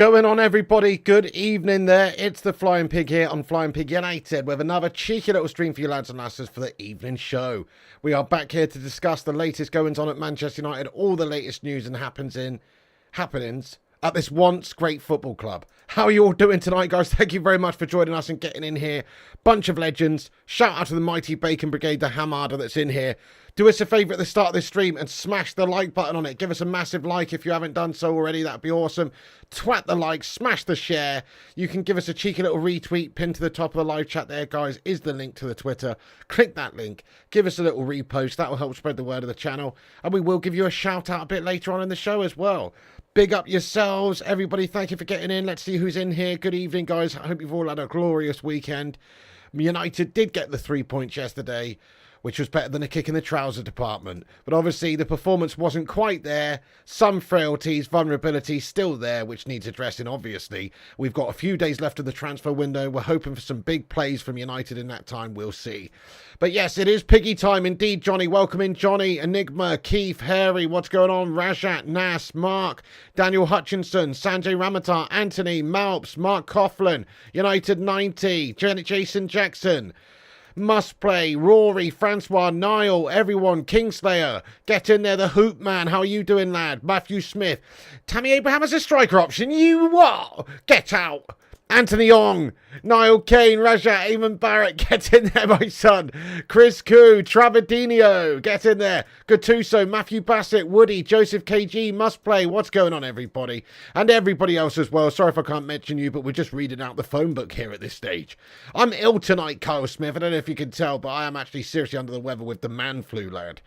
Going on, everybody? Good evening there. It's the Flying Pig here on Flying Pig United with another cheeky little stream for you lads and lasses for the evening show. We are back here to discuss the latest goings on at Manchester United, all the latest news and happenings at this once great football club. How are you all doing tonight, guys? Thank you very much for joining us and getting in here. Bunch of legends. Shout out to the mighty Bacon Brigade, the Hamada that's in here. Do us a favour at the start of this stream and smash the like button on it. Give us a massive like if you haven't done so already. That'd be awesome. Twat the like, smash the share. You can give us a cheeky little retweet. Pinned to the top of the live chat there, guys, is the link to the Twitter. Click that link. Give us a little repost. That will help spread the word of the channel. And we will give you a shout out a bit later on in the show as well. Big up yourselves, everybody. Thank you for getting in. Let's see who's in here. Good evening, guys. I hope you've all had a glorious weekend. United did get the 3 points yesterday, which was better than a kick in the trouser department. But obviously the performance wasn't quite there. Some frailties, vulnerabilities still there, which needs addressing, obviously. We've got a few days left of the transfer window. We're hoping for some big plays from United in that time. We'll see. But yes, it is Piggy time indeed, Johnny. Welcome in, Johnny, Enigma, Keith, Harry, what's going on? Rajat, Nas, Mark, Daniel Hutchinson, Sanjay Ramatar, Anthony, Malps, Mark Coughlin, United 90, Jason Jackson, Must Play, Rory, Francois, Niall, everyone, Kingslayer, get in there, the Hoop Man, how are you doing, lad? Matthew Smith, Tammy Abraham as a striker option, you what? Get out. Anthony Ong, Niall Kane, Raja, Eamon Barrett, get in there, my son. Chris Koo, Travadinho, get in there. Gattuso, Matthew Bassett, Woody, Joseph KG, Must Play. What's going on, everybody? And everybody else as well. Sorry if I can't mention you, but we're just reading out the phone book here at this stage. I'm ill tonight, Kyle Smith. I don't know if you can tell, but I am actually seriously under the weather with the man flu, lad.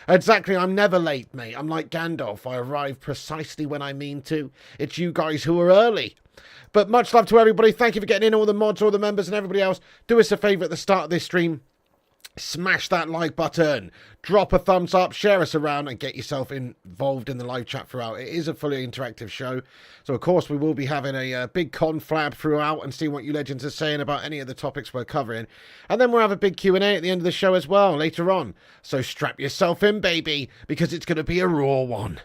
Exactly, I'm never late, mate. I'm like Gandalf. I arrive precisely when I mean to. It's you guys who are early. But much love to everybody. Thank you for getting in, all the mods, all the members and everybody else. Do us a favour at the start of this stream. Smash that like button. Drop a thumbs up. Share us around and get yourself involved in the live chat throughout. It is a fully interactive show. So, of course, we will be having a big conflab throughout and see what you legends are saying about any of the topics we're covering. And then we'll have a big Q&A at the end of the show as well later on. So strap yourself in, baby, because it's going to be a raw one.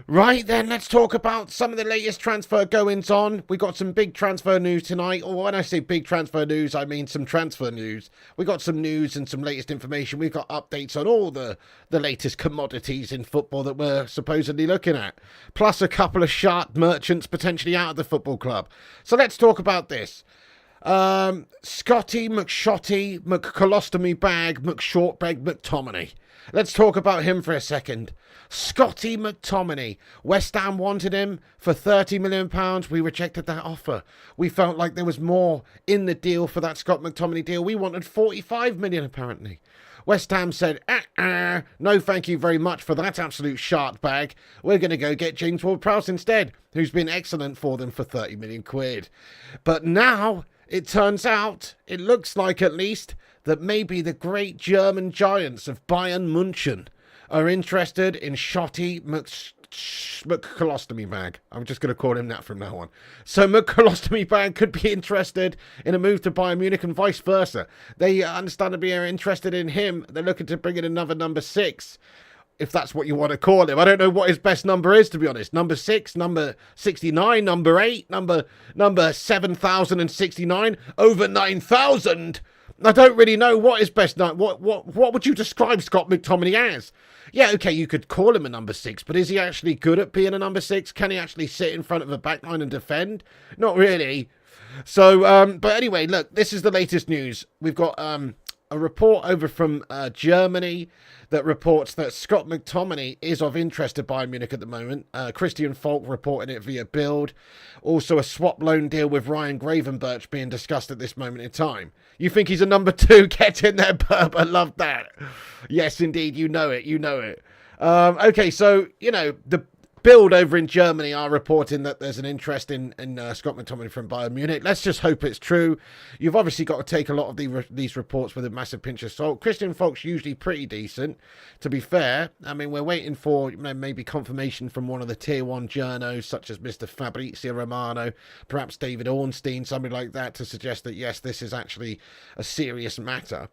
Right then, let's talk about some of the latest transfer goings on. We got some big transfer news tonight, or when I say big transfer news, I mean some transfer news. We got some news and some latest information. We've got updates on all the latest commodities in football that we're supposedly looking at, plus a couple of shark merchants potentially out of the football club. So let's talk about this. Scotty McShotty, McColostomy Bag, McShortbeg, McTominay. Let's talk about him for a second. Scotty McTominay. West Ham wanted him for £30 million. We rejected that offer. We felt like there was more in the deal for that Scott McTominay deal. We wanted £45 million, apparently. West Ham said, no thank you very much for that absolute shark bag. We're going to go get James Ward-Prowse instead, who's been excellent for them for 30 million quid. But now, it turns out, it looks like at least, that maybe the great German giants of Bayern Munich are interested in Shotty McColostomy Bag. I'm just going to call him that from now on. So McColostomy Bag could be interested in a move to Bayern Munich and vice versa. They understandably are interested in him. They're looking to bring in another number 6, if that's what you want to call him. I don't know what his best number is, to be honest. Number 6, number 69, number 8, number 7,069, over 9,000. I don't really know what his best number. What would you describe Scott McTominay as? Yeah, okay, you could call him a number 6, but is he actually good at being a number 6? Can he actually sit in front of a backline and defend? Not really. So, but anyway, look, this is the latest news. We've got a report over from Germany that reports that Scott McTominay is of interest to Bayern Munich at the moment. Christian Falk reporting it via Bild. Also a swap loan deal with Ryan Gravenberch being discussed at this moment in time. You think he's a number 2? Get in there, Burb. I love that. Yes, indeed. You know it. You know it. Okay, so, you know, the Bild over in Germany are reporting that there's an interest in Scott McTominay from Bayern Munich. Let's just hope it's true. You've obviously got to take a lot of these reports with a massive pinch of salt. Christian Falk's usually pretty decent, to be fair. I mean, we're waiting for maybe confirmation from one of the tier 1 journos, such as Mr. Fabrizio Romano, perhaps David Ornstein, somebody like that, to suggest that, yes, this is actually a serious matter.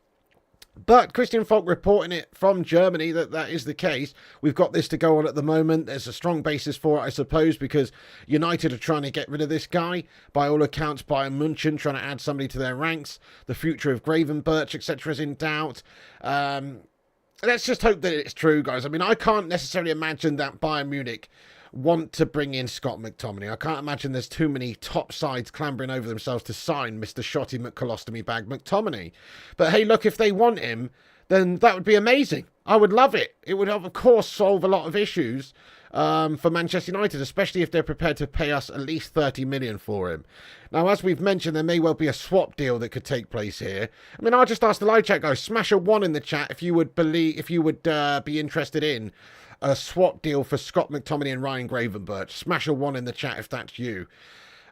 But Christian Falk reporting it from Germany that is the case. We've got this to go on at the moment. There's a strong basis for it, I suppose, because United are trying to get rid of this guy. By all accounts, Bayern Munich trying to add somebody to their ranks. The future of Gravenberch, etc. is in doubt. Let's just hope that it's true, guys. I mean, I can't necessarily imagine that Bayern Munich want to bring in Scott McTominay. I can't imagine there's too many top sides clambering over themselves to sign Mr. Shotty McColostomy Bag McTominay. But hey, look, if they want him, then that would be amazing. I would love it. It would, of course, solve a lot of issues for Manchester United, especially if they're prepared to pay us at least 30 million for him. Now, as we've mentioned, there may well be a swap deal that could take place here. I mean, I'll just ask the live chat guys, smash a 1 in the chat if you would be interested in a swap deal for Scott McTominay and Ryan Gravenberch. Smash a 1 in the chat if that's you.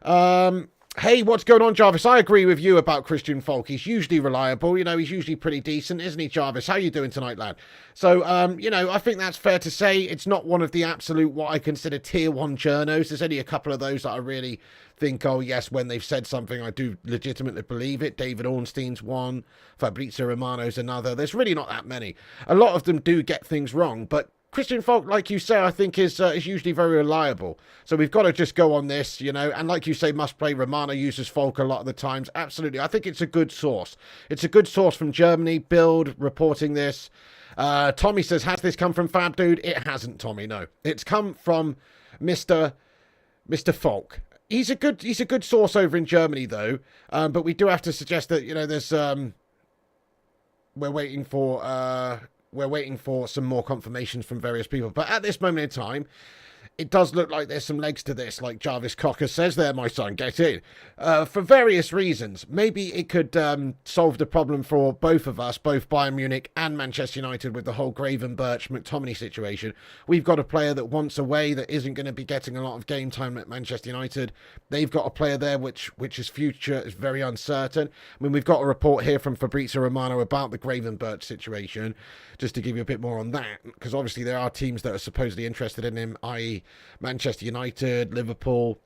Hey, what's going on, Jarvis? I agree with you about Christian Falk. He's usually reliable. You know, he's usually pretty decent, isn't he, Jarvis? How you doing tonight, lad? So, you know, I think that's fair to say. It's not one of the absolute, what I consider tier 1 journos. There's only a couple of those that I really think, oh, yes, when they've said something, I do legitimately believe it. David Ornstein's one. Fabrizio Romano's another. There's really not that many. A lot of them do get things wrong, but Christian Falk, like you say, I think is usually very reliable. So we've got to just go on this, you know. And like you say, must play. Romano uses Falk a lot of the times. Absolutely. I think it's a good source. It's a good source from Germany. Build reporting this. Tommy says, has this come from Fab Dude? It hasn't, Tommy. No, it's come from Mr. Falk. He's a good source over in Germany, though. But we do have to suggest that, you know, there's we're waiting for some more confirmations from various people. But at this moment in time, it does look like there's some legs to this, like Jarvis Cocker says there, my son, get in. For various reasons. Maybe it could solve the problem for both of us, both Bayern Munich and Manchester United, with the whole Gravenberch McTominay situation. We've got a player that wants away, that isn't going to be getting a lot of game time at Manchester United. They've got a player there which his future is very uncertain. I mean, we've got a report here from Fabrizio Romano about the Gravenberch situation, just to give you a bit more on that, because obviously there are teams that are supposedly interested in him, i.e. Manchester United, Liverpool.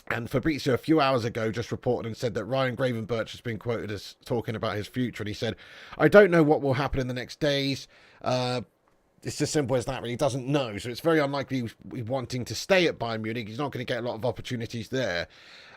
And Fabrizio a few hours ago just reported and said that Ryan Gravenberch has been quoted as talking about his future, and he said, I don't know what will happen in the next days. It's as simple as that, really. He doesn't know. So it's very unlikely he's wanting to stay at Bayern Munich. He's not going to get a lot of opportunities there.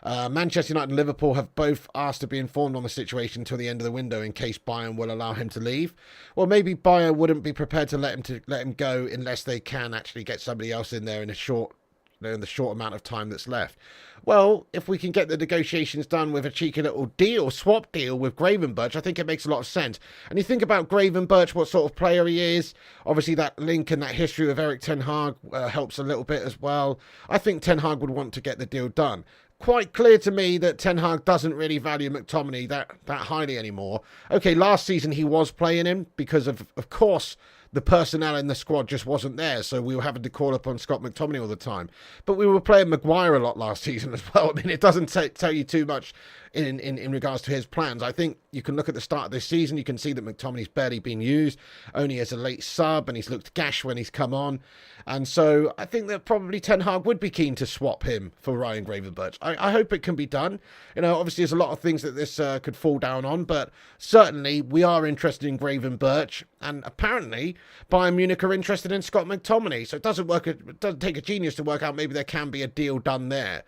Manchester United and Liverpool have both asked to be informed on the situation until the end of the window in case Bayern will allow him to leave. Well, maybe Bayern wouldn't be prepared to let him go unless they can actually get somebody else in there in the short amount of time that's left. Well, if we can get the negotiations done with a cheeky little swap deal with Gravenberch, I think it makes a lot of sense. And you think about Gravenberch, what sort of player he is. Obviously, that link and that history with Erik Ten Hag helps a little bit as well. I think Ten Hag would want to get the deal done. Quite clear to me that Ten Hag doesn't really value McTominay that highly anymore. Okay, last season he was playing him because of course, the personnel in the squad just wasn't there, so we were having to call upon Scott McTominay all the time. But we were playing Maguire a lot last season as well. I mean, it doesn't tell you too much in regards to his plans. I think you can look at the start of this season, you can see that McTominay's barely been used, only as a late sub, and he's looked gash when he's come on. And so I think that probably Ten Hag would be keen to swap him for Ryan Gravenberch. I hope it can be done. You know, obviously there's a lot of things that this could fall down on, but certainly we are interested in Gravenberch, and apparently Bayern Munich are interested in Scott McTominay. So it doesn't take a genius to work out maybe there can be a deal done there.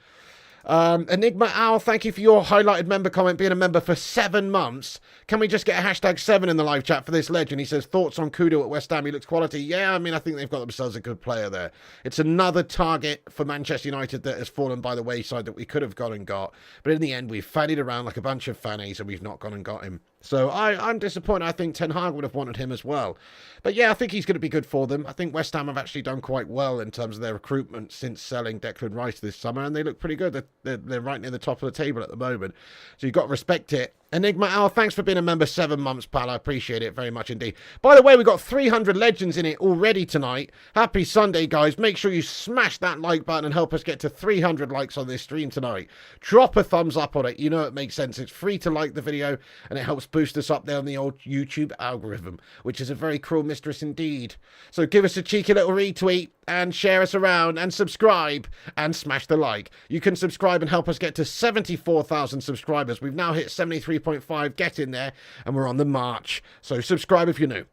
Enigma Owl, thank you for your highlighted member comment, being a member for 7 months. Can we just get a #7 in the live chat for this legend? He says, thoughts on Kudo at West Ham? He looks quality. Yeah, I mean, I think they've got themselves a good player there. It's another target for Manchester United that has fallen by the wayside that we could have gone and got. But in the end, we've fannied around like a bunch of fannies and we've not gone and got him. So I'm disappointed. I think Ten Hag would have wanted him as well. But yeah, I think he's going to be good for them. I think West Ham have actually done quite well in terms of their recruitment since selling Declan Rice this summer, and they look pretty good. They're right near the top of the table at the moment. So you've got to respect it. Enigma Al, thanks for being a member 7 months, pal. I appreciate it very much indeed. By the way, we've got 300 legends in it already tonight. Happy Sunday, guys. Make sure you smash that like button and help us get to 300 likes on this stream tonight. Drop a thumbs up on it. You know it makes sense. It's free to like the video, and it helps boost us up there on the old YouTube algorithm, which is a very cruel mistress indeed. So give us a cheeky little retweet and share us around and subscribe and smash the like. You can subscribe and help us get to 74,000 subscribers. We've now hit 73 2.5, get in there, and we're on the march. So subscribe if you're new.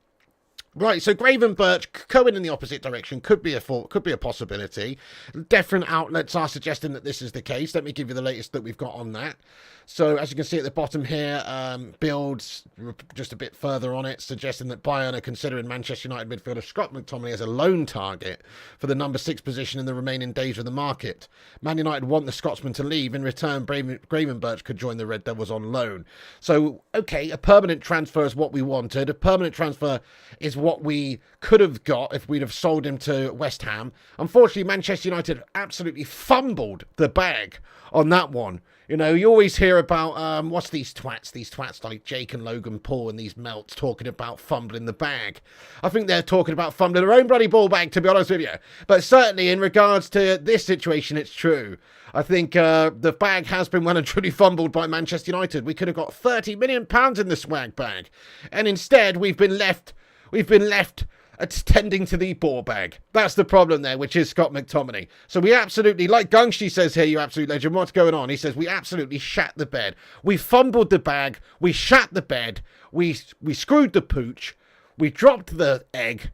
Right, so Gravenberch going in the opposite direction could be a possibility. Different outlets are suggesting that this is the case. Let me give you the latest that we've got on that. So as you can see at the bottom here, builds just a bit further on it, suggesting that Bayern are considering Manchester United midfielder Scott McTominay as a loan target for the number 6 position in the remaining days of the market. Man United want the Scotsman to leave. In return, Gravenberch could join the Red Devils on loan. So, okay, a permanent transfer is what we wanted. A permanent transfer is what we could have got if we'd have sold him to West Ham. Unfortunately, Manchester United absolutely fumbled the bag on that one. You know, you always hear about, what's these twats like Jake and Logan Paul and these melts talking about fumbling the bag. I think they're talking about fumbling their own bloody ball bag, to be honest with you. But certainly in regards to this situation, it's true. I think the bag has been well and truly fumbled by Manchester United. We could have got £30 million in the swag bag. And instead, we've been left attending to the ball bag. That's the problem there, which is Scott McTominay. So we absolutely, like Gungshi says here, you absolute legend, what's going on? He says, we absolutely shat the bed. We fumbled the bag, we shat the bed, we screwed the pooch, we dropped the egg,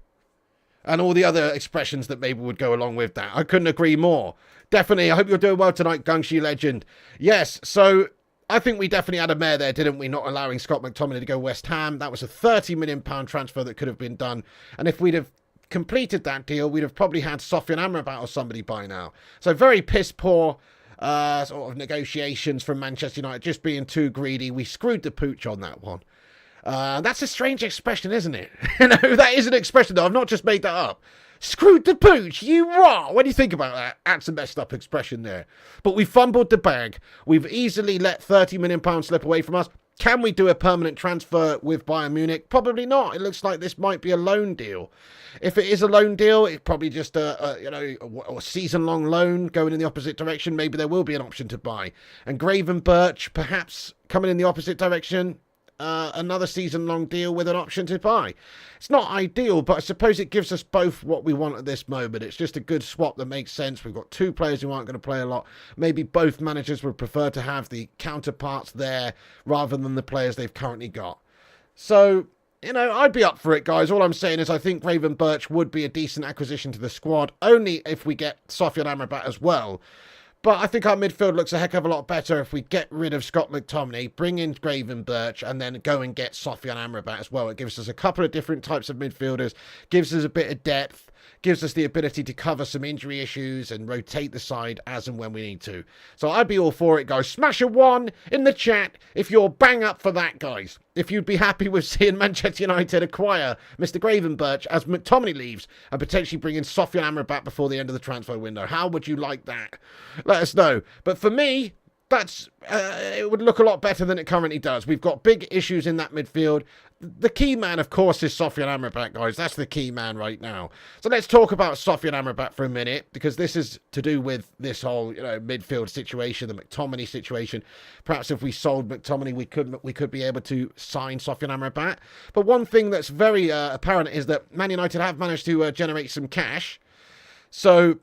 and all the other expressions that maybe would go along with that. I couldn't agree more. Definitely, I hope you're doing well tonight, Gungshi legend. Yes, so I think we definitely had a mare there, didn't we, not allowing Scott McTominay to go West Ham. That was a £30 million transfer that could have been done. And if we'd have completed that deal, we'd have probably had Sofyan Amrabat or somebody by now. So very piss-poor sort of negotiations from Manchester United, just being too greedy. We screwed the pooch on that one. That's a strange expression, isn't it? You know, that is an expression, though. I've not just made that up. Screwed the pooch, you what? When you think about that, that's a messed up expression there. But we fumbled the bag. We've easily let £30 million slip away from us. Can we do a permanent transfer with Bayern Munich? Probably not. It looks like this might be a loan deal. If it is a loan deal, it's probably just a season-long loan going in the opposite direction. Maybe there will be an option to buy. And Gravenberch perhaps coming in the opposite direction. Another season-long deal with an option to buy. It's not ideal, but I suppose it gives us both what we want at this moment. It's just a good swap that makes sense. We've got two players who aren't going to play a lot. Maybe both managers would prefer to have the counterparts there rather than the players they've currently got. So, you know, I'd be up for it, guys. All I'm saying is I think Gravenberch would be a decent acquisition to the squad, only if we get Sofyan Amrabat as well. But I think our midfield looks a heck of a lot better if we get rid of Scott McTominay, bring in Gravenberch, and then go and get Sofyan Amrabat as well. It gives us a couple of different types of midfielders, gives us a bit of depth, gives us the ability to cover some injury issues and rotate the side as and when we need to. So I'd be all for it, guys. Smash a 1 in the chat if you're bang up for that, guys. If you'd be happy with seeing Manchester United acquire Mr. Gravenberch as McTominay leaves and potentially bring in Sofyan Amrabat before the end of the transfer window. How would you like that? Let us know. But for me, that's it would look a lot better than it currently does. We've got big issues in that midfield. The key man, of course, is Sofyan Amrabat, guys. That's the key man right now. So let's talk about Sofyan Amrabat for a minute, because this is to do with this whole, midfield situation, the McTominay situation. Perhaps if we sold McTominay, we could be able to sign Sofyan Amrabat. But one thing that's very apparent is that Man United have managed to generate some cash. So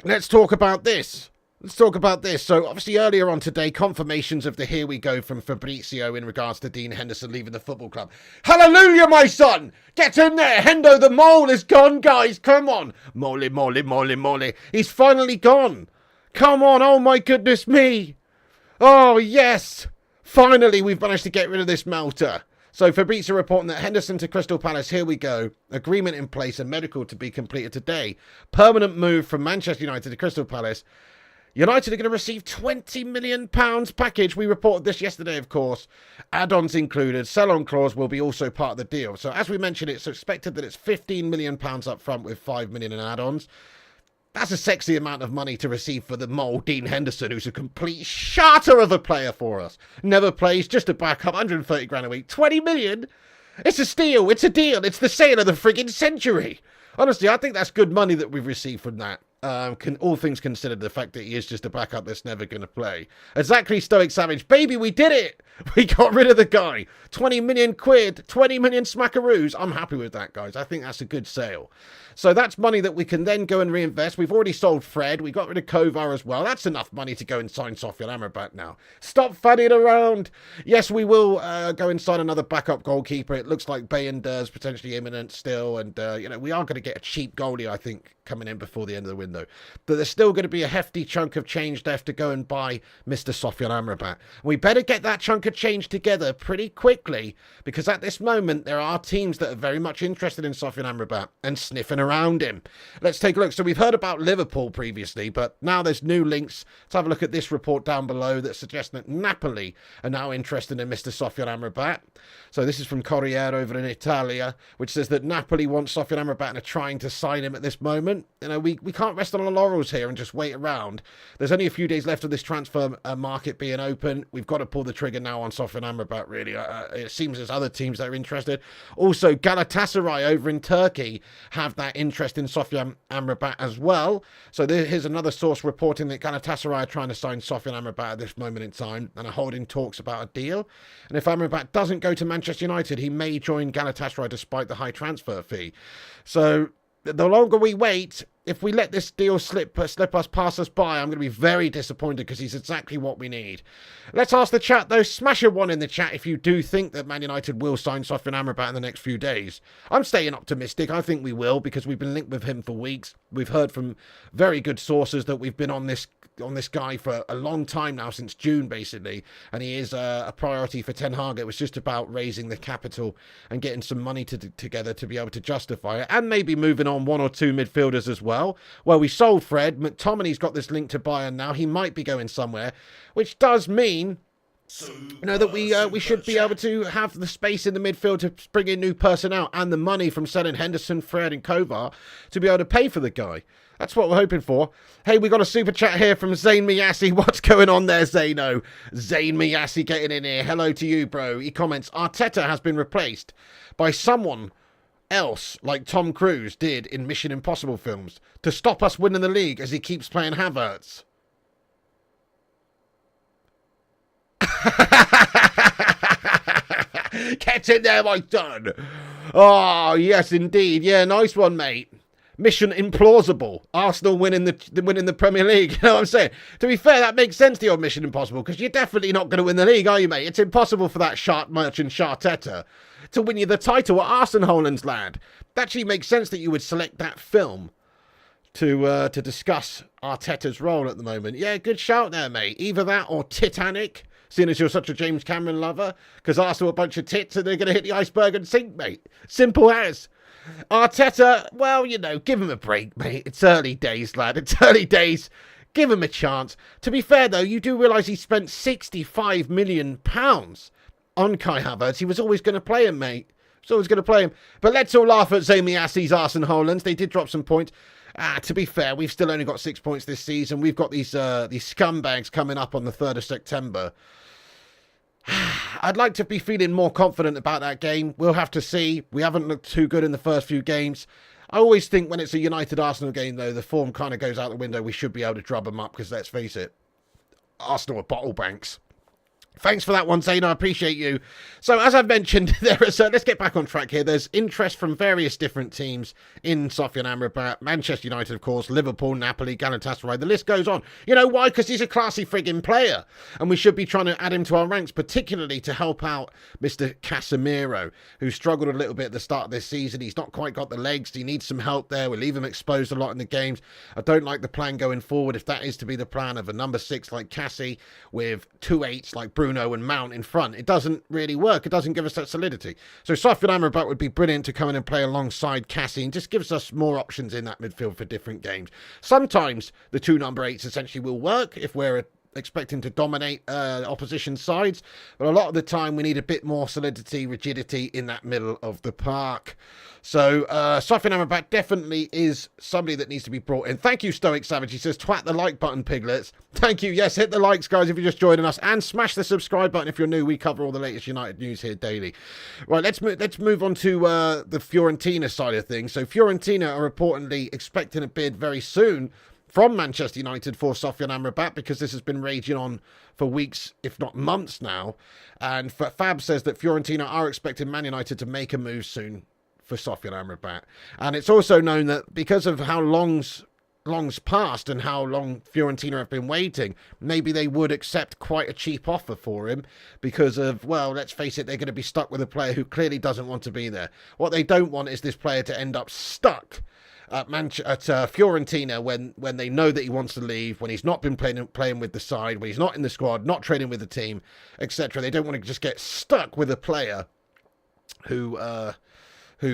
let's talk about this. So, obviously, earlier on today, confirmations of the here we go from Fabrizio in regards to Dean Henderson leaving the football club. Hallelujah, my son! Get in there! Hendo the mole is gone, guys! Come on! Mole. He's finally gone! Come on! Oh, my goodness me! Oh, yes! Finally, we've managed to get rid of this melter. So, Fabrizio reporting that Henderson to Crystal Palace, here we go. Agreement in place and medical to be completed today. Permanent move from Manchester United to Crystal Palace. United are going to receive £20 million package. We reported this yesterday, of course. Add-ons included. Sell-on clause will be also part of the deal. So as we mentioned, it's expected that it's £15 million up front with £5 million in add-ons. That's a sexy amount of money to receive for the mole, Dean Henderson, who's a complete shatter of a player for us. Never plays, just a backup, 130 grand a week. 20 million? It's a steal, it's a deal, it's the sale of the friggin' century. Honestly, I think that's good money that we've received from that. all things considered, the fact that he is just a backup that's never going to play. Exactly, Stoic Savage. Baby, we did it! We got rid of the guy. 20 million quid, 20 million smackaroos. I'm happy with that, guys. I think that's a good sale. So that's money that we can then go and reinvest. We've already sold Fred. We got rid of Kovar as well. That's enough money to go and sign Sofian Amrabat now. Stop fanning around. Yes, we will go and sign another backup goalkeeper. It looks like Bayern is potentially imminent still. And, we are going to get a cheap goalie, I think, coming in before the end of the window. But there's still going to be a hefty chunk of change left to go and buy Mr. Sofian Amrabat. We better get that chunk of change together pretty quickly, because at this moment there are teams that are very much interested in Sofian Amrabat and sniffing around him. Let's take a look. So we've heard about Liverpool previously, but now there's new links. Let's have a look at this report down below that suggests that Napoli are now interested in Mr. Sofian Amrabat. So this is from Corriere over in Italia, which says that Napoli want Sofian Amrabat and are trying to sign him at this moment. We can't rest on our laurels here and just wait around. There's only a few days left of this transfer market being open. We've got to pull the trigger now on Sofian Amrabat, really. It seems there's other teams that are interested. Also, Galatasaray over in Turkey have that interest in Sofian Amrabat as well. So here's another source reporting that Galatasaray are trying to sign Sofian Amrabat at this moment in time and are holding talks about a deal. And if Amrabat doesn't go to Manchester United, he may join Galatasaray despite the high transfer fee. So the longer we wait, if we let this deal pass us by, I'm going to be very disappointed, because he's exactly what we need. Let's ask the chat, though. Smash a 1 in the chat if you do think that Man United will sign Sofian Amrabat in the next few days. I'm staying optimistic. I think we will, because we've been linked with him for weeks. We've heard from very good sources that we've been on this guy for a long time now, since June basically, and he is a priority for Ten Hag. It was just about raising the capital and getting some money together to be able to justify it, and maybe moving on 1 or 2 midfielders as well. Well, we sold Fred. McTominay's got this link to Bayern now. He might be going somewhere, which does mean that we should be able to have the space in the midfield to bring in new personnel and the money from selling Henderson, Fred and Kovar to be able to pay for the guy. That's what we're hoping for. Hey, we got a super chat here from Zayn Miyasi. What's going on there, Zayno? Zayn Miyasi getting in here. Hello to you, bro. He comments, Arteta has been replaced by someone else like Tom Cruise did in Mission Impossible films to stop us winning the league as he keeps playing Havertz. Get in there, my son. Oh, yes, indeed. Yeah, nice one, mate. Mission implausible. Arsenal winning the Premier League. You know what I'm saying? To be fair, that makes sense to your Mission Impossible, because you're definitely not going to win the league, are you, mate? It's impossible for that shark merchant Sharteta to win you the title at Arsenholland's land. That actually makes sense that you would select that film to discuss Arteta's role at the moment. Yeah, good shout there, mate. Either that or Titanic, seeing as you're such a James Cameron lover, because Arsenal are a bunch of tits and they're going to hit the iceberg and sink, mate. Simple as. Arteta, well, give him a break, mate. It's early days, lad. It's early days. Give him a chance. To be fair, though, you do realise he spent £65 million on Kai Havertz. He was always going to play him, mate. He was always going to play him. But let's all laugh at Zayn Miyasi's Arsenhollands. They did drop some points. To be fair, we've still only got 6 points this season. We've got these scumbags coming up on the 3rd of September. I'd like to be feeling more confident about that game. We'll have to see. We haven't looked too good in the first few games. I always think when it's a United Arsenal game, though, the form kind of goes out the window. We should be able to drub them up, because let's face it, Arsenal are bottle banks. Thanks for that one, Zane. I appreciate you. So, as I've mentioned, let's get back on track here. There's interest from various different teams in Sofian Amrabat. Manchester United, of course, Liverpool, Napoli, Galatasaray. The list goes on. You know why? Because he's a classy frigging player. And we should be trying to add him to our ranks, particularly to help out Mr. Casemiro, who struggled a little bit at the start of this season. He's not quite got the legs. He needs some help there. We leave him exposed a lot in the games. I don't like the plan going forward, if that is to be the plan of a number 6 like Cassie with 2 8s like Bruno and Mount in front. It doesn't really work. It doesn't give us that solidity. So Sofian Amrabat would be brilliant to come in and play alongside Cassie, and just gives us more options in that midfield for different games. Sometimes the 2 number 8s essentially will work if we're expecting to dominate opposition sides, but a lot of the time we need a bit more solidity, rigidity in that middle of the park. So Sofian Amrabat definitely is somebody that needs to be brought in. Thank you, Stoic Savage. He says, twat the like button, piglets. Thank you. Yes, hit the likes, guys, if you're just joining us, and smash the subscribe button if you're new. We cover all the latest United news here daily. Right, let's move on to the Fiorentina side of things. So Fiorentina are reportedly expecting a bid very soon from Manchester United for Sofyan Amrabat, because this has been raging on for weeks, if not months now. And Fab says that Fiorentina are expecting Man United to make a move soon for Sofyan Amrabat. And it's also known that because of how long's passed and how long Fiorentina have been waiting, maybe they would accept quite a cheap offer for him because of, well, let's face it, they're going to be stuck with a player who clearly doesn't want to be there. What they don't want is this player to end up stuck at Fiorentina when they know that he wants to leave, when he's not been playing with the side, when he's not in the squad, not training with the team, etc. They don't want to just get stuck with a player who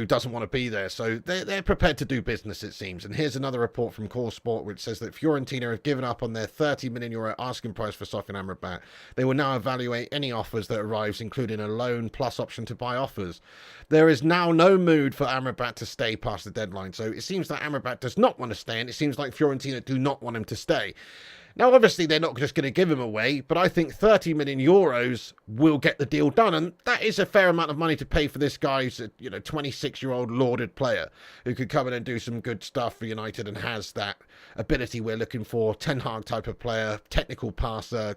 doesn't want to be there. So they're prepared to do business, it seems. And here's another report from Core Sport, which says that Fiorentina have given up on their €30 million asking price for Sofyan Amrabat. They will now evaluate any offers that arrives, including a loan plus option to buy offers. There is now no mood for Amrabat to stay past the deadline. So it seems that Amrabat does not want to stay, and it seems like Fiorentina do not want him to stay. Now, obviously, they're not just going to give him away, but I think €30 million will get the deal done. And that is a fair amount of money to pay for this guy who's a 26-year-old lauded player who could come in and do some good stuff for United and has that ability we're looking for, Ten Hag type of player, technical passer,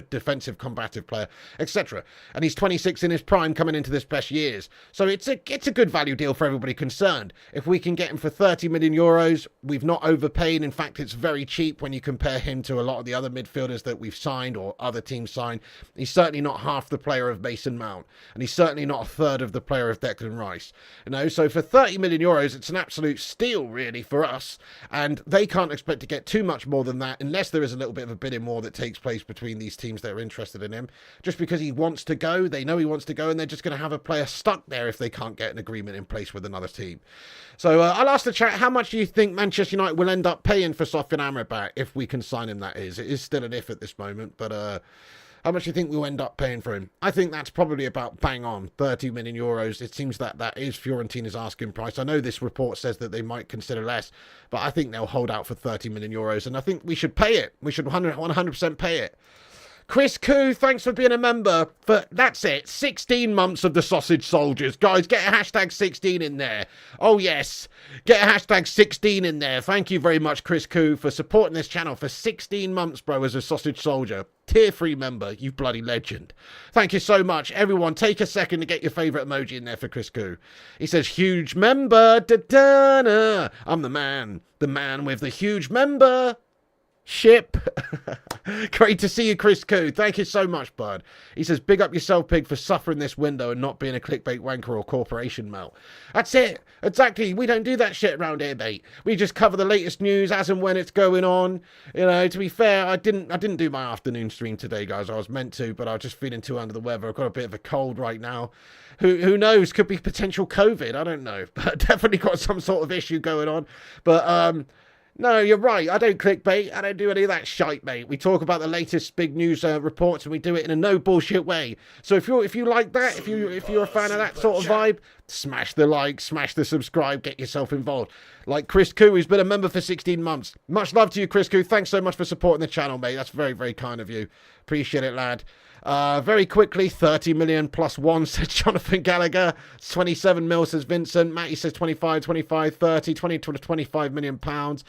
defensive combative player, etc. And he's 26 in his prime, coming into his best years. So it's a good value deal for everybody concerned. If we can get him for €30 million, we've not overpaid. In fact, it's very cheap when you compare him to a lot of the other midfielders that we've signed or other teams signed. He's certainly not half the player of Mason Mount, and he's certainly not a third of the player of Declan Rice. So for €30 million, it's an absolute steal really for us, and they can't expect to get too much more than that unless there is a little bit of a bidding war that takes place between these teams that are interested in him. Just because he wants to go, they know he wants to go, and they're just going to have a player stuck there if they can't get an agreement in place with another team. So I'll ask the chat, how much do you think Manchester United will end up paying for Sofyan Amrabat if we can sign him? That is, it is still an if at this moment, but how much do you think we'll end up paying for him? I think that's probably about bang on, €30 million. It seems that is Fiorentina's asking price. I know this report says that they might consider less, but I think they'll hold out for €30 million, and I think we should pay it. We should 100% pay it. Chris Koo, thanks for being a member. That's it, 16 months of the Sausage Soldiers. Guys, get a hashtag 16 in there. Oh, yes, get a hashtag 16 in there. Thank you very much, Chris Koo, for supporting this channel for 16 months, bro, as a Sausage Soldier. Tier 3 member, you bloody legend. Thank you so much. Everyone, take a second to get your favourite emoji in there for Chris Koo. He says, huge member. Da-da-da. I'm the man with the huge member. Ship. Great to see you, Chris Koo. Thank you so much, bud. He says, big up yourself, Pig, for suffering this window and not being a clickbait wanker or corporation melt. That's it. Exactly. We don't do that shit around here, mate. We just cover the latest news as and when it's going on. To be fair, I didn't do my afternoon stream today, guys. I was meant to, but I was just feeling too under the weather. I've got a bit of a cold right now. Who knows? Could be potential COVID. I don't know. But definitely got some sort of issue going on. But, no, you're right. I don't clickbait. I don't do any of that shite, mate. We talk about the latest big news reports, and we do it in a no bullshit way. So if you like that, if you're a fan of that sort of vibe, smash the like, smash the subscribe, get yourself involved. Like Chris Koo, who's been a member for 16 months. Much love to you, Chris Koo. Thanks so much for supporting the channel, mate. That's very, very kind of you. Appreciate it, lad. Very quickly, 30 million plus one, says Jonathan Gallagher. 27 mil, says Vincent. Matty says 25, 30, 20 to 25 million pounds.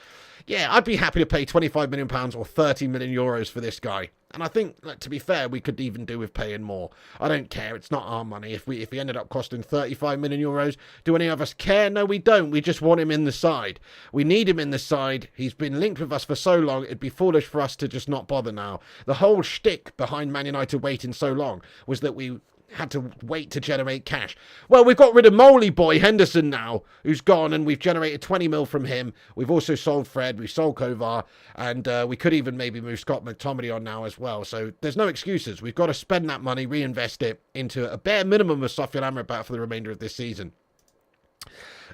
Yeah, I'd be happy to pay 25 million pounds or 30 million euros for this guy. And I think, to be fair, we could even do with paying more. I don't care. It's not our money. If we ended up costing 35 million euros, do any of us care? No, we don't. We just want him in the side. We need him in the side. He's been linked with us for so long. It'd be foolish for us to just not bother now. The whole shtick behind Man United waiting so long was that we had to wait to generate cash. Well, we've got rid of Moley Boy Henderson now, who's gone, and we've generated 20 mil from him. We've also sold Fred, we've sold Kovar, and we could even maybe move Scott McTominay on now as well. So there's no excuses. We've got to spend that money, reinvest it into a bare minimum of Sofyan Amrabat for the remainder of this season.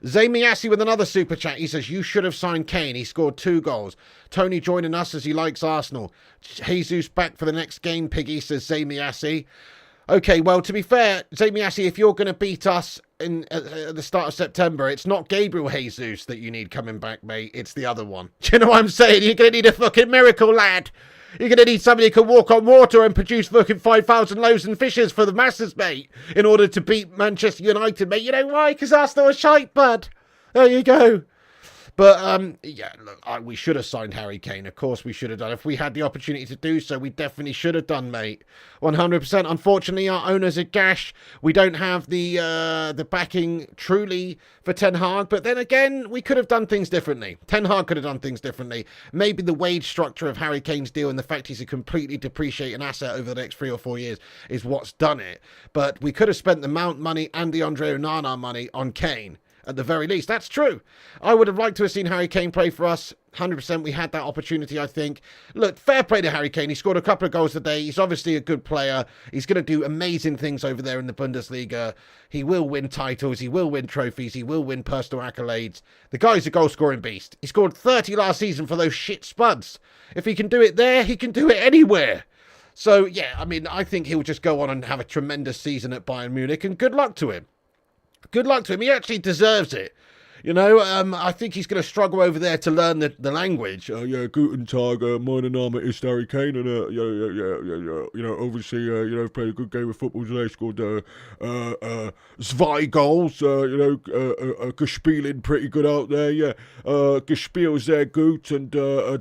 Zamiassi with another super chat. He says, you should have signed Kane. He scored 2 goals. Tony joining us as he likes Arsenal. Jesus back for the next game, Piggy, says Zamiassi. Okay, well, to be fair, Zamiassi, if you're going to beat us at the start of September, it's not Gabriel Jesus that you need coming back, mate. It's the other one. Do you know what I'm saying? You're going to need a fucking miracle, lad. You're going to need somebody who can walk on water and produce fucking 5,000 loaves and fishes for the masses, mate, in order to beat Manchester United, mate. You know why? Because Arsenal are shite, bud. There you go. But, yeah, look, we should have signed Harry Kane. Of course we should have done. If we had the opportunity to do so, we definitely should have done, mate. 100%. Unfortunately, our owners are gash. We don't have the backing truly for Ten Hag. But then again, we could have done things differently. Ten Hag could have done things differently. Maybe the wage structure of Harry Kane's deal and the fact he's a completely depreciating asset over the next 3 or 4 years is what's done it. But we could have spent the Mount money and the Andre Onana money on Kane. At the very least, that's true. I would have liked to have seen Harry Kane play for us. 100% we had that opportunity, I think. Look, fair play to Harry Kane. He scored a couple of goals today. He's obviously a good player. He's going to do amazing things over there in the Bundesliga. He will win titles. He will win trophies. He will win personal accolades. The guy's a goal-scoring beast. He scored 30 last season for those shit Spuds. If he can do it there, he can do it anywhere. So, yeah, I mean, I think he'll just go on and have a tremendous season at Bayern Munich, and good luck to him. Good luck to him. He actually deserves it. You know, I think he's going to struggle over there to learn the language. Yeah, guten Tag, mein Name ist Harry Kane, and you know, obviously, you know, played a good game of football today, scored zwei goals, you know, gespielt pretty good out there, yeah, gespielt sehr gut, and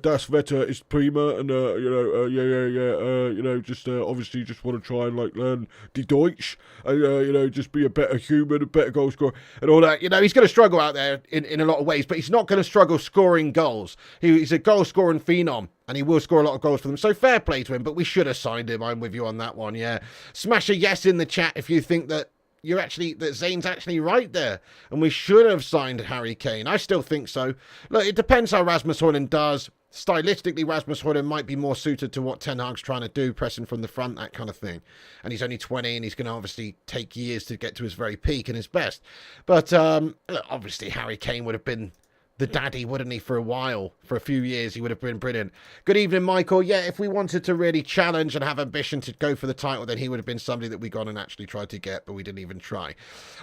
das Wetter ist prima, and, you know, you know, just, obviously just want to try and, like, learn die Deutsch, and, you know, just be a better human, a better goal scorer, and all that. You know, he's going to struggle out there in a lot of ways, but he's not going to struggle scoring goals. He's a goal-scoring phenom, and he will score a lot of goals for them. So fair play to him, but we should have signed him. I'm with you on that one, yeah. Smash a yes in the chat if you think that that Zane's actually right there, and we should have signed Harry Kane. I still think so. Look, it depends how Rasmus Højlund does. Stylistically, Rasmus Højlund might be more suited to what Ten Hag's trying to do, pressing from the front, that kind of thing. And he's only 20, and he's going to obviously take years to get to his very peak and his best. But look, obviously, Harry Kane would have been the daddy, wouldn't he, for a while? For a few years, he would have been brilliant. Good evening, Michael. Yeah, if we wanted to really challenge and have ambition to go for the title, then he would have been somebody that we got and actually tried to get, but we didn't even try.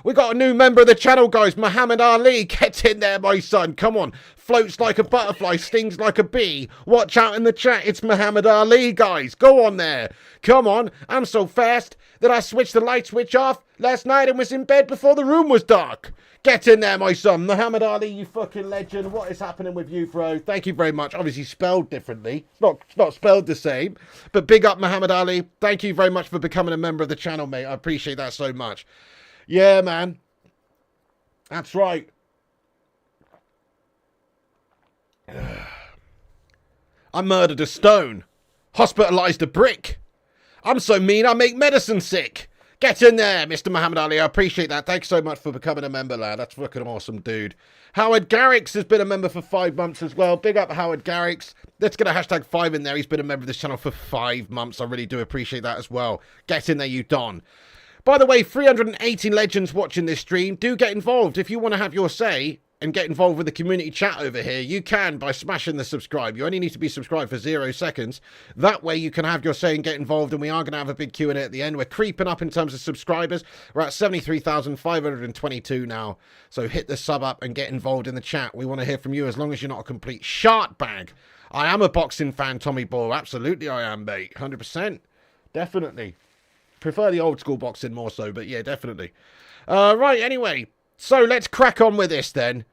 We got a new member of the channel, guys. Muhammad Ali. Get in there, my son. Come on. Floats like a butterfly, stings like a bee. Watch out in the chat. It's Muhammad Ali, guys. Go on there. Come on. I'm so fast that I switched the light switch off last night and was in bed before the room was dark. Get in there, my son. Muhammad Ali, you fucking legend. What is happening with you, bro? Thank you very much. Obviously spelled differently. It's not spelled the same. But big up, Muhammad Ali. Thank you very much for becoming a member of the channel, mate. I appreciate that so much. Yeah, man. That's right. I murdered a stone. Hospitalized a brick. I'm so mean I make medicine sick. Get in there, Mr. Muhammad Ali. I appreciate that. Thanks so much for becoming a member, lad. That's fucking awesome, dude. Howard Garrix has been a member for 5 months as well. Big up Howard Garrix. Let's get a #5 in there. He's been a member of this channel for 5 months. I really do appreciate that as well. Get in there, you don. By the way, 318 legends watching this stream. Do get involved. If you want to have your say and get involved with the community chat over here, you can by smashing the subscribe. You only need to be subscribed for 0 seconds. That way you can have your say and get involved, and we are going to have a big Q&A at the end. We're creeping up in terms of subscribers. We're at 73,522 now. So hit the sub up and get involved in the chat. We want to hear from you as long as you're not a complete shart bag. I am a boxing fan, Tommy Ball. Absolutely I am, mate. 100%. Definitely. Prefer the old school boxing more so, but yeah, definitely. Right, anyway. So let's crack on with this then.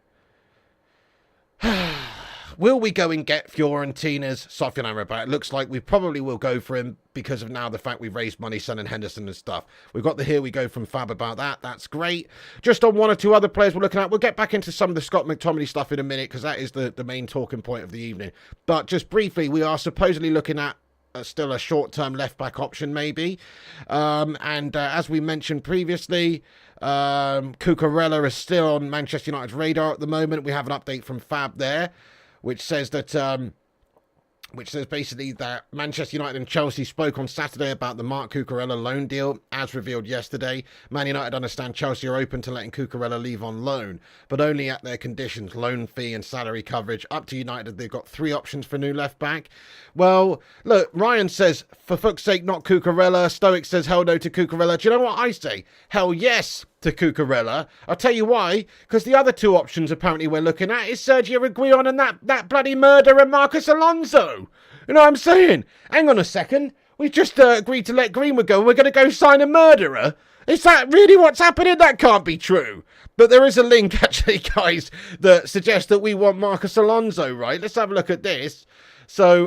Will we go and get Fiorentina's Sofian Amrabat? It looks like we probably will go for him because of now the fact we've raised money selling Henderson and stuff. We've got the here we go from Fab about that. That's great. Just on 1 or 2 other players we're looking at. We'll get back into some of the Scott McTominay stuff in a minute because that is the main talking point of the evening. But just briefly, we are supposedly looking at still a short-term left-back option maybe. As we mentioned previously, Cucurella is still on Manchester United's radar at the moment. We have an update from Fab there, which says basically that Manchester United and Chelsea spoke on Saturday about the Marc Cucurella loan deal, as revealed yesterday. Man United understand Chelsea are open to letting Cucurella leave on loan, but only at their conditions, loan fee and salary coverage. Up to United, they've got 3 options for new left-back. Well, look, Ryan says, for fuck's sake, not Cucurella. Stoic says, hell no to Cucurella. Do you know what I say? Hell yes to Cucurella. I'll tell you why. Because the other 2 options apparently we're looking at is Sergio Reguilon and that bloody murderer Marcus Alonso. You know what I'm saying? Hang on a second. We've just agreed to let Greenwood go and we're going to go sign a murderer? Is that really what's happening? That can't be true. But there is a link, actually, guys, that suggests that we want Marcos Alonso, right? Let's have a look at this. So,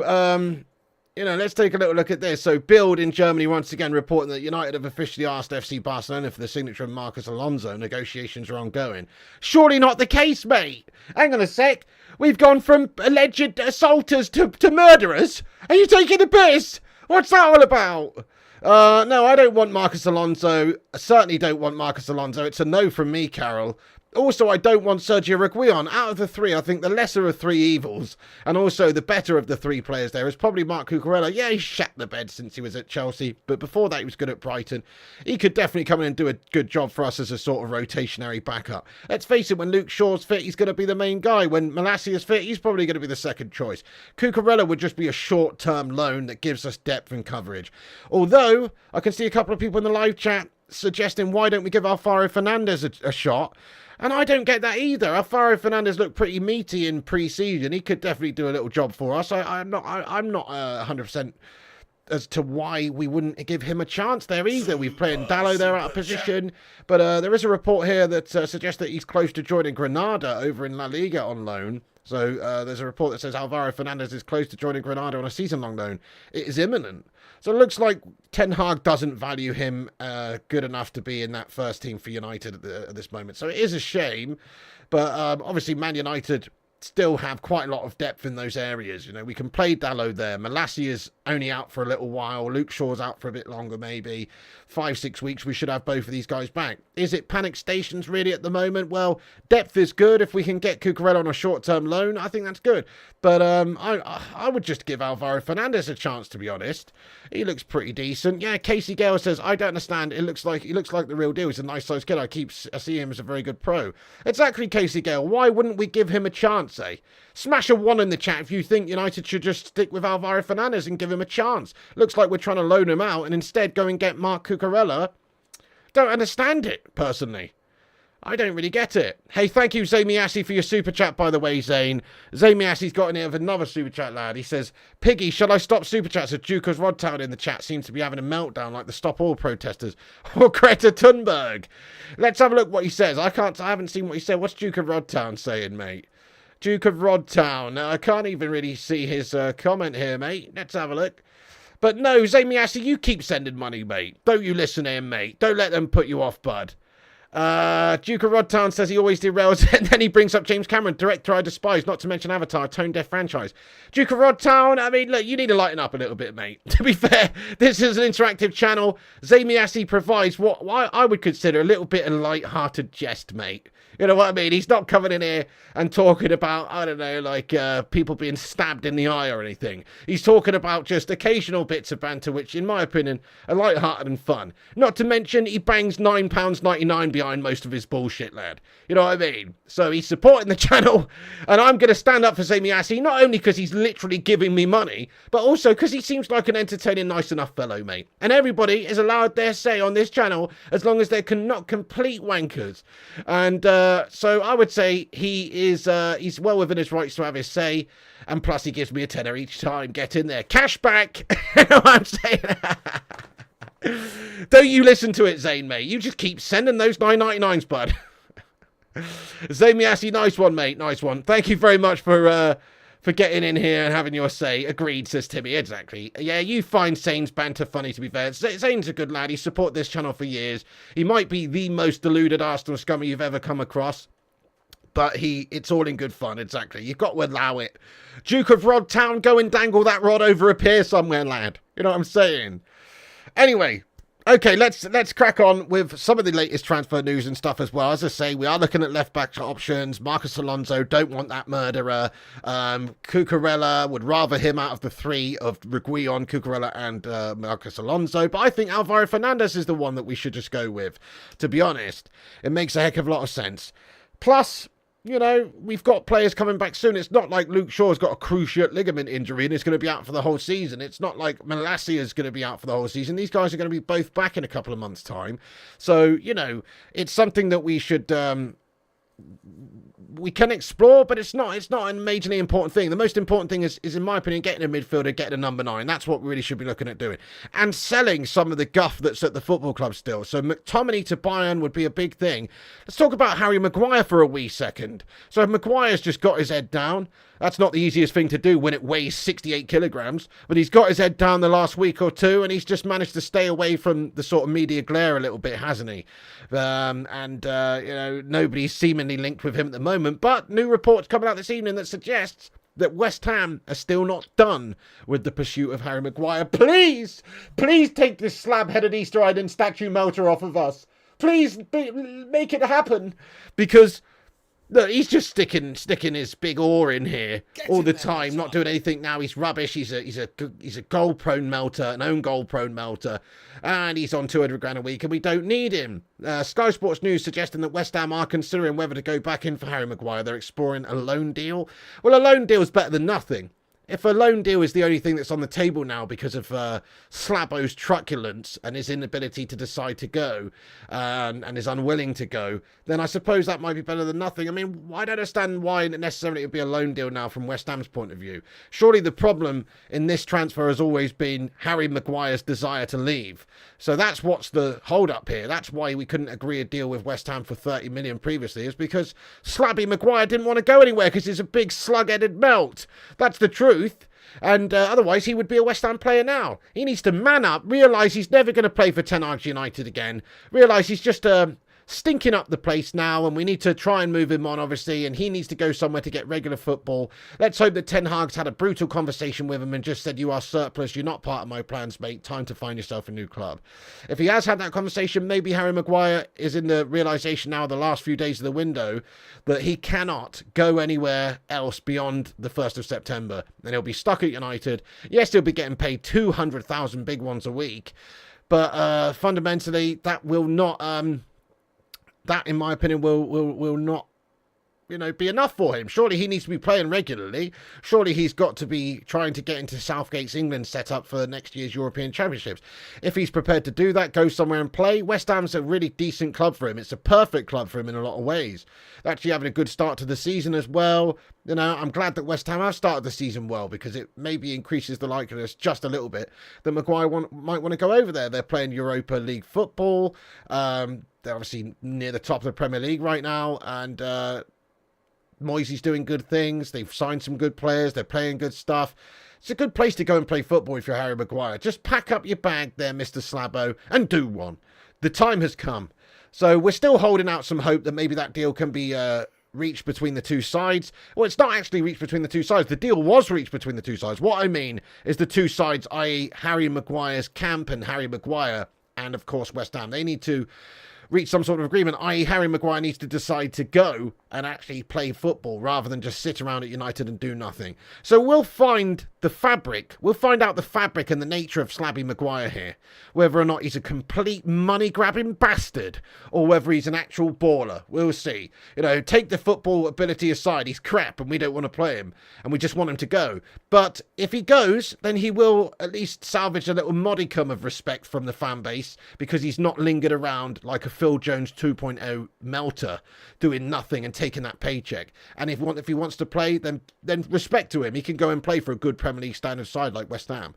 let's take a little look at this. So, Bild in Germany once again reporting that United have officially asked FC Barcelona for the signature of Marcos Alonso. Negotiations are ongoing. Surely not the case, mate. Hang on a sec. We've gone from alleged assaulters to murderers. Are you taking the piss? What's that all about? No, I don't want Marcos Alonso. I certainly don't want Marcos Alonso. It's a no from me, Carol. Also, I don't want Sergio Reguilon. Out of the three, I think the lesser of three evils, and also the better of the three players there, is probably Marc Cucurella. Yeah, he shat the bed since he was at Chelsea, but before that he was good at Brighton. He could definitely come in and do a good job for us as a sort of rotationary backup. Let's face it, when Luke Shaw's fit, he's going to be the main guy. When Malassia's fit, he's probably going to be the second choice. Cucurella would just be a short-term loan that gives us depth and coverage. Although, I can see a couple of people in the live chat suggesting, why don't we give Alvaro Fernandez a shot? And I don't get that either. Alvaro Fernandez looked pretty meaty in pre-season. He could definitely do a little job for us. I'm not 100% as to why we wouldn't give him a chance there either. We've played Dallo there out of position. But there is a report here that suggests that he's close to joining Granada over in La Liga on loan. So there's a report that says Alvaro Fernandez is close to joining Granada on a season-long loan. It is imminent. So it looks like Ten Hag doesn't value him good enough to be in that first team for United at this moment. So it is a shame. But obviously Man United still have quite a lot of depth in those areas. You know, we can play Dallo there. Malassia's only out for a little while. Luke Shaw's out for a bit longer, maybe 5-6 weeks. We should have both of these guys back. Is it panic stations really at the moment? Well, depth is good. If we can get Cucurella on a short-term loan, I think that's good. But I would just give Alvaro Fernandez a chance, to be honest. He looks pretty decent. Yeah, Casey Gale says, I don't understand. He looks like the real deal. He's a nice sized kid. I see him as a very good pro. Exactly, Casey Gale. Why wouldn't we give him a chance, eh? Smash a 1 in the chat if you think United should just stick with Alvaro Fernandez and give him a chance. Looks like we're trying to loan him out and instead go and get Marc Cucurella. Don't understand it, personally. I don't really get it. Hey, thank you, Zamiassi, for your super chat, by the way, Zane. Zamiassi's got in here with another super chat, lad. He says, Piggy, shall I stop super chats? As Jukas Rodtown in the chat seems to be having a meltdown like the Stop All protesters. Or Greta Thunberg. Let's have a look what he says. I haven't seen what he said. What's Duke of Rodtown saying, mate? Duke of Rodtown. I can't even really see his comment here, mate. Let's have a look. But no, Zamiassi, you keep sending money, mate. Don't you listen to him, mate. Don't let them put you off, bud. Duke of Rodtown says he always derails and then he brings up James Cameron, director I despise, not to mention Avatar, tone deaf franchise. Duke of Rodtown, I mean, look, you need to lighten up a little bit, mate. To be fair, this is an interactive channel. Zamiassi provides what I would consider a little bit of light-hearted jest, mate. You know what I mean? He's not coming in here and talking about, I don't know, like people being stabbed in the eye or anything. He's talking about just occasional bits of banter, which, in my opinion, are light-hearted and fun. Not to mention, he bangs £9.99 behind most of his bullshit, lad. You know what I mean? So he's supporting the channel, and I'm going to stand up for Zamiassi, not only because he's literally giving me money, but also because he seems like an entertaining, nice enough fellow, mate. And everybody is allowed their say on this channel as long as they're not complete wankers. And so I would say he's well within his rights to have his say, and plus he gives me a tenner each time. Get in there, cash back. You know what I'm saying? Don't you listen to it, Zane, mate. You just keep sending those 9.99s, bud. Zamiassi, nice one, mate. Nice one. Thank you very much for getting in here and having your say. Agreed, says Timmy. Exactly. Yeah, you find Zane's banter funny, to be fair. Zane's a good lad. He's supported this channel for years. He might be the most deluded Arsenal scummy you've ever come across. But it's all in good fun, exactly. You've got to allow it. Duke of Rodtown, go and dangle that rod over a pier somewhere, lad. You know what I'm saying? Anyway, okay, let's crack on with some of the latest transfer news and stuff as well. As I say, we are looking at left-back options. Marcos Alonso, don't want that murderer. Cucurella, would rather him out of the three of Reguilon, Cucurella, and Marcos Alonso. But I think Alvaro Fernandez is the one that we should just go with, to be honest. It makes a heck of a lot of sense. Plus, you know, we've got players coming back soon. It's not like Luke Shaw's got a cruciate ligament injury and is going to be out for the whole season. It's not like Malacia is going to be out for the whole season. These guys are going to be both back in a couple of months' time. So, you know, it's something that we should we can explore, but it's not a majorly important thing. The most important thing is in my opinion, getting a midfielder, getting a number 9. That's what we really should be looking at doing. And selling some of the guff that's at the football club still. So McTominay to Bayern would be a big thing. Let's talk about Harry Maguire for a wee second. So Maguire's just got his head down. That's not the easiest thing to do when it weighs 68 kilograms, but he's got his head down the last week or two, and he's just managed to stay away from the sort of media glare a little bit, hasn't he? Nobody's seemingly linked with him at the moment, but new reports coming out this evening that suggests that West Ham are still not done with the pursuit of Harry Maguire. Please take this slab-headed Easter Island statue melter off of us. Please make it happen, because look, he's just sticking his big oar in here all the time, not doing anything now. He's rubbish. He's a goal-prone melter, an own goal-prone melter, and he's on 200 grand a week, and we don't need him. Sky Sports News suggesting that West Ham are considering whether to go back in for Harry Maguire. They're exploring a loan deal. Well, a loan deal is better than nothing. If a loan deal is the only thing that's on the table now because of Slabo's truculence and his inability to decide to go and is unwilling to go, then I suppose that might be better than nothing. I mean, I don't understand why necessarily it would be a loan deal now from West Ham's point of view. Surely the problem in this transfer has always been Harry Maguire's desire to leave. So that's what's the hold-up here. That's why we couldn't agree a deal with West Ham for 30 million previously, is because Slabby Maguire didn't want to go anywhere because he's a big slug-headed melt. That's the truth. And otherwise he would be a West Ham player now. He needs to man up, realise he's never going to play for Ten Hag United again, realise he's just stinking up the place now, and we need to try and move him on, obviously, and he needs to go somewhere to get regular football. Let's hope that Ten Hag's had a brutal conversation with him and just said, you are surplus, you're not part of my plans, mate, time to find yourself a new club. If he has had that conversation, maybe Harry Maguire is in the realisation now, the last few days of the window, that he cannot go anywhere else beyond the 1st of September, and he'll be stuck at United. Yes, he'll be getting paid 200,000 big ones a week, but fundamentally, that will not... that, in my opinion, will not, be enough for him. Surely he needs to be playing regularly. Surely he's got to be trying to get into Southgate's England setup for next year's European Championships. If he's prepared to do that, go somewhere and play, West Ham's a really decent club for him. It's a perfect club for him in a lot of ways. They're actually having a good start to the season as well. I'm glad that West Ham have started the season well, because it maybe increases the likeliness just a little bit that Maguire might want to go over there. They're playing Europa League football. They're obviously near the top of the Premier League right now, and Moisey's doing good things. They've signed some good players. They're playing good stuff. It's a good place to go and play football if you're Harry Maguire. Just pack up your bag there, Mr. Slabo, and do one. The time has come. So we're still holding out some hope that maybe that deal can be reached between the two sides. Well, it's not actually reached between the two sides. The deal was reached between the two sides. What I mean is the two sides, i.e. Harry Maguire's camp and Harry Maguire, and of course West Ham. They need to reach some sort of agreement, i.e. Harry Maguire needs to decide to go and actually play football rather than just sit around at United and do nothing. So we'll find the fabric. We'll find out the fabric and the nature of Slabby Maguire here. Whether or not he's a complete money-grabbing bastard or whether he's an actual baller. We'll see. Take the football ability aside. He's crap and we don't want to play him and we just want him to go. But if he goes, then he will at least salvage a little modicum of respect from the fan base, because he's not lingered around like a Phil Jones 2.0 melter doing nothing and taking that paycheck. And if he wants to play, then respect to him. He can go and play for a good Premier League standard side like West Ham.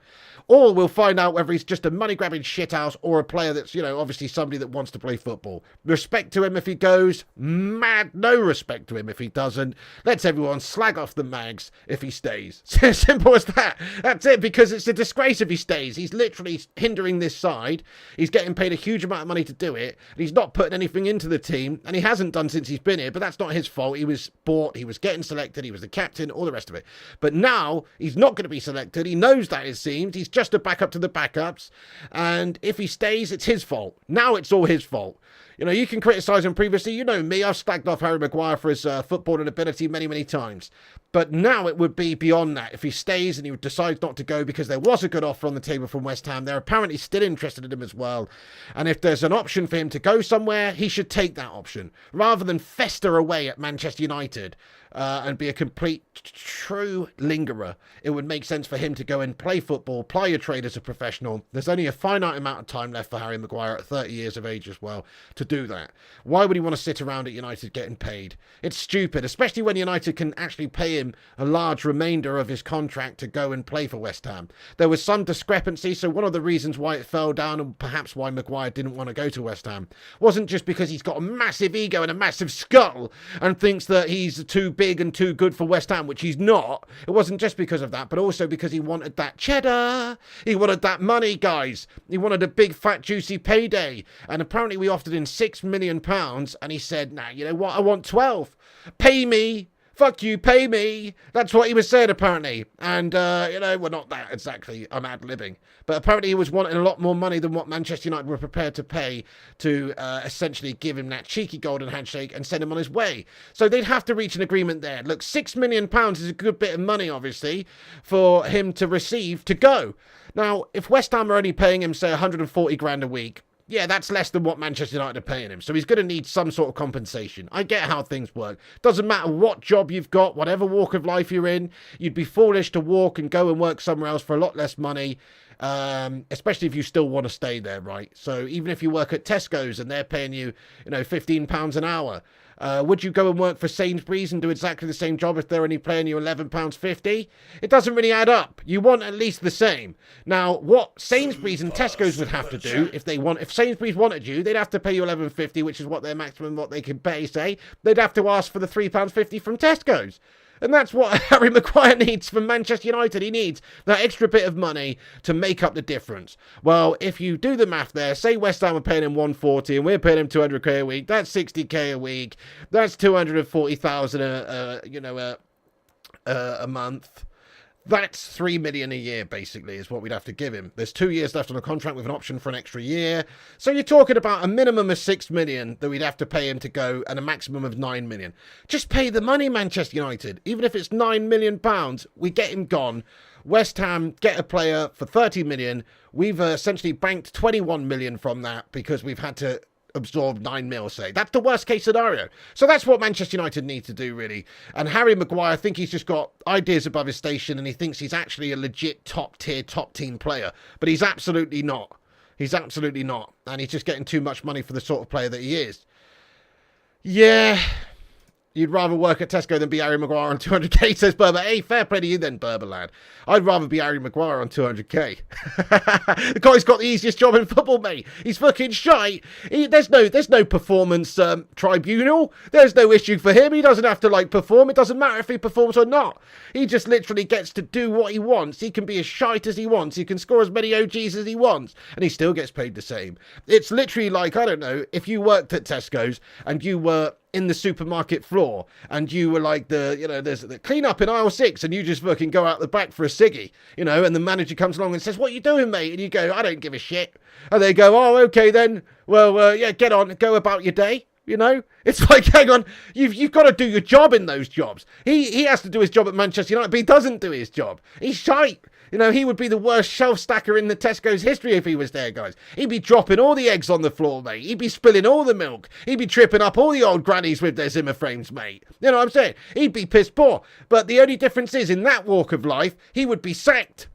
Or we'll find out whether he's just a money-grabbing shithouse or a player that's, obviously somebody that wants to play football. Respect to him if he goes. Mad no respect to him if he doesn't. Let's everyone slag off the mags if he stays. Simple as that. That's it, because it's a disgrace if he stays. He's literally hindering this side. He's getting paid a huge amount of money to do it. And he's not putting anything into the team, and he hasn't done since he's been here, but that's not his fault. He was bought, he was getting selected, he was the captain, all the rest of it. But now he's not going to be selected. He knows that, it seems. He's just a backup to the backups, and if he stays, it's his fault. Now it's all his fault. You can criticise him previously. You know me, I've slagged off Harry Maguire for his footballing ability many, many times. But now it would be beyond that. If he stays and he decides not to go because there was a good offer on the table from West Ham, they're apparently still interested in him as well. And if there's an option for him to go somewhere, he should take that option, rather than fester away at Manchester United and be a complete true lingerer. It would make sense for him to go and play football, ply your trade as a professional. There's only a finite amount of time left for Harry Maguire at 30 years of age as well to do that. Why would he want to sit around at United getting paid? It's stupid, especially when United can actually pay him a large remainder of his contract to go and play for West Ham. There was some discrepancy, so one of the reasons why it fell down and perhaps why Maguire didn't want to go to West Ham wasn't just because he's got a massive ego and a massive skull and thinks that he's too big and too good for West Ham, which he's not. It wasn't just because of that, but also because he wanted that cheddar. He wanted that money, guys. He wanted a big, fat, juicy payday. And apparently we offered him £6 million, and he said, nah, you know what? I want 12. Pay me. Fuck you, pay me. That's what he was saying, apparently. And, well, not that exactly. I'm ad-libbing. But apparently he was wanting a lot more money than what Manchester United were prepared to pay to essentially give him that cheeky golden handshake and send him on his way. So they'd have to reach an agreement there. Look, £6 million is a good bit of money, obviously, for him to receive to go. Now, if West Ham are only paying him, say, 140 grand a week, yeah, that's less than what Manchester United are paying him. So he's going to need some sort of compensation. I get how things work. Doesn't matter what job you've got, whatever walk of life you're in, you'd be foolish to walk and go and work somewhere else for a lot less money, especially if you still want to stay there, right? So even if you work at Tesco's and they're paying you, £15 an hour, would you go and work for Sainsbury's and do exactly the same job if they're only paying you £11.50? It doesn't really add up. You want at least the same. Now, what Sainsbury's and Tesco's would have to do if Sainsbury's wanted you, they'd have to pay you £11.50, which is what their maximum, what they can pay, say. They'd have to ask for the £3.50 from Tesco's. And that's what Harry Maguire needs from Manchester United. He needs that extra bit of money to make up the difference. Well, if you do the math there, say West Ham are paying him 140 and we're paying him 200k a week, that's 60k a week. That's 240,000 a month. That's 3 million a year, basically, is what we'd have to give him. There's 2 years left on the contract with an option for an extra year. So you're talking about a minimum of 6 million that we'd have to pay him to go and a maximum of 9 million. Just pay the money, Manchester United. Even if it's £9 million, we get him gone. West Ham get a player for 30 million. We've essentially banked 21 million from that because we've had to absorb 9 mil, say. That's the worst case scenario. So that's what Manchester United need to do, really. And Harry Maguire, I think he's just got ideas above his station and he thinks he's actually a legit top-tier, top-team player. But he's absolutely not. He's absolutely not. And he's just getting too much money for the sort of player that he is. Yeah. You'd rather work at Tesco than be Harry Maguire on 200k, says Berber. Hey, fair play to you then, Berber lad. I'd rather be Harry Maguire on 200k. The guy's got the easiest job in football, mate. He's fucking shite. There's no performance tribunal. There's no issue for him. He doesn't have to perform. It doesn't matter if he performs or not. He just literally gets to do what he wants. He can be as shite as he wants. He can score as many OGs as he wants, and he still gets paid the same. It's literally like, I don't know, if you worked at Tesco's and you were in the supermarket floor and you were like there's the clean up in aisle 6 and you just fucking go out the back for a ciggy, and the manager comes along and says, what are you doing, mate? And you go, I don't give a shit. And they go, oh, okay then, well, yeah, get on, go about your day. It's like, hang on, you've got to do your job in those jobs. He has to do his job at Manchester United, but he doesn't do his job. He's shite. He would be the worst shelf stacker in the Tesco's history if he was there, guys. He'd be dropping all the eggs on the floor, mate. He'd be spilling all the milk. He'd be tripping up all the old grannies with their Zimmer frames, mate. You know what I'm saying? He'd be piss poor. But the only difference is, in that walk of life, he would be sacked.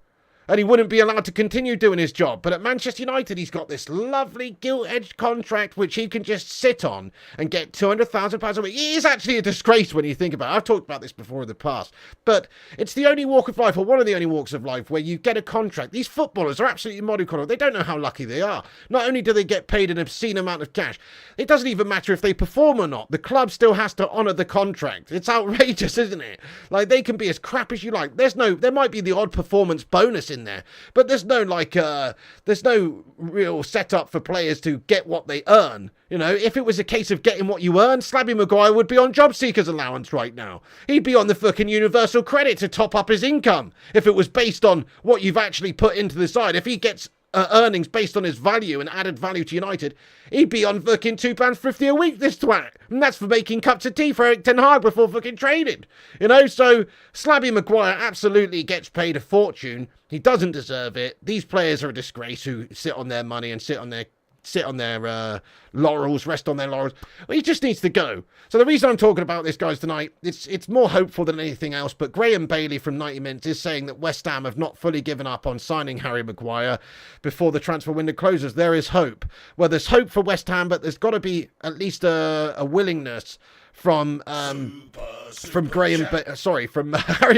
And he wouldn't be allowed to continue doing his job. But at Manchester United, he's got this lovely gilt-edged contract which he can just sit on and get £200,000 a week. It is actually a disgrace when you think about it. I've talked about this before in the past. But it's the only walk of life, or one of the only walks of life, where you get a contract. These footballers are absolutely mollycoddled. They don't know how lucky they are. Not only do they get paid an obscene amount of cash, it doesn't even matter if they perform or not. The club still has to honour the contract. It's outrageous, isn't it? They can be as crap as you like. There might be the odd performance bonus in there, but there's no real setup for players to get what they earn. If it was a case of getting what you earn, Slabby Maguire would be on job seekers allowance right now. He'd be on the fucking universal credit to top up his income if it was based on what you've actually put into the side. If he gets earnings based on his value and added value to United, he'd be on fucking £2.50 a week, this twat. And that's for making cups of tea for Eric Ten Hag before fucking trading. So Slabby Maguire absolutely gets paid a fortune. He doesn't deserve it. These players are a disgrace who sit on their money and sit on their sit on their laurels, rest on their laurels. Well, he just needs to go. So the reason I'm talking about this, guys, tonight, it's more hopeful than anything else, but Graham Bailey from 90 Minutes is saying that West Ham have not fully given up on signing Harry Maguire before the transfer window closes. There is hope. Well, there's hope for West Ham, but there's got to be at least a willingness from Harry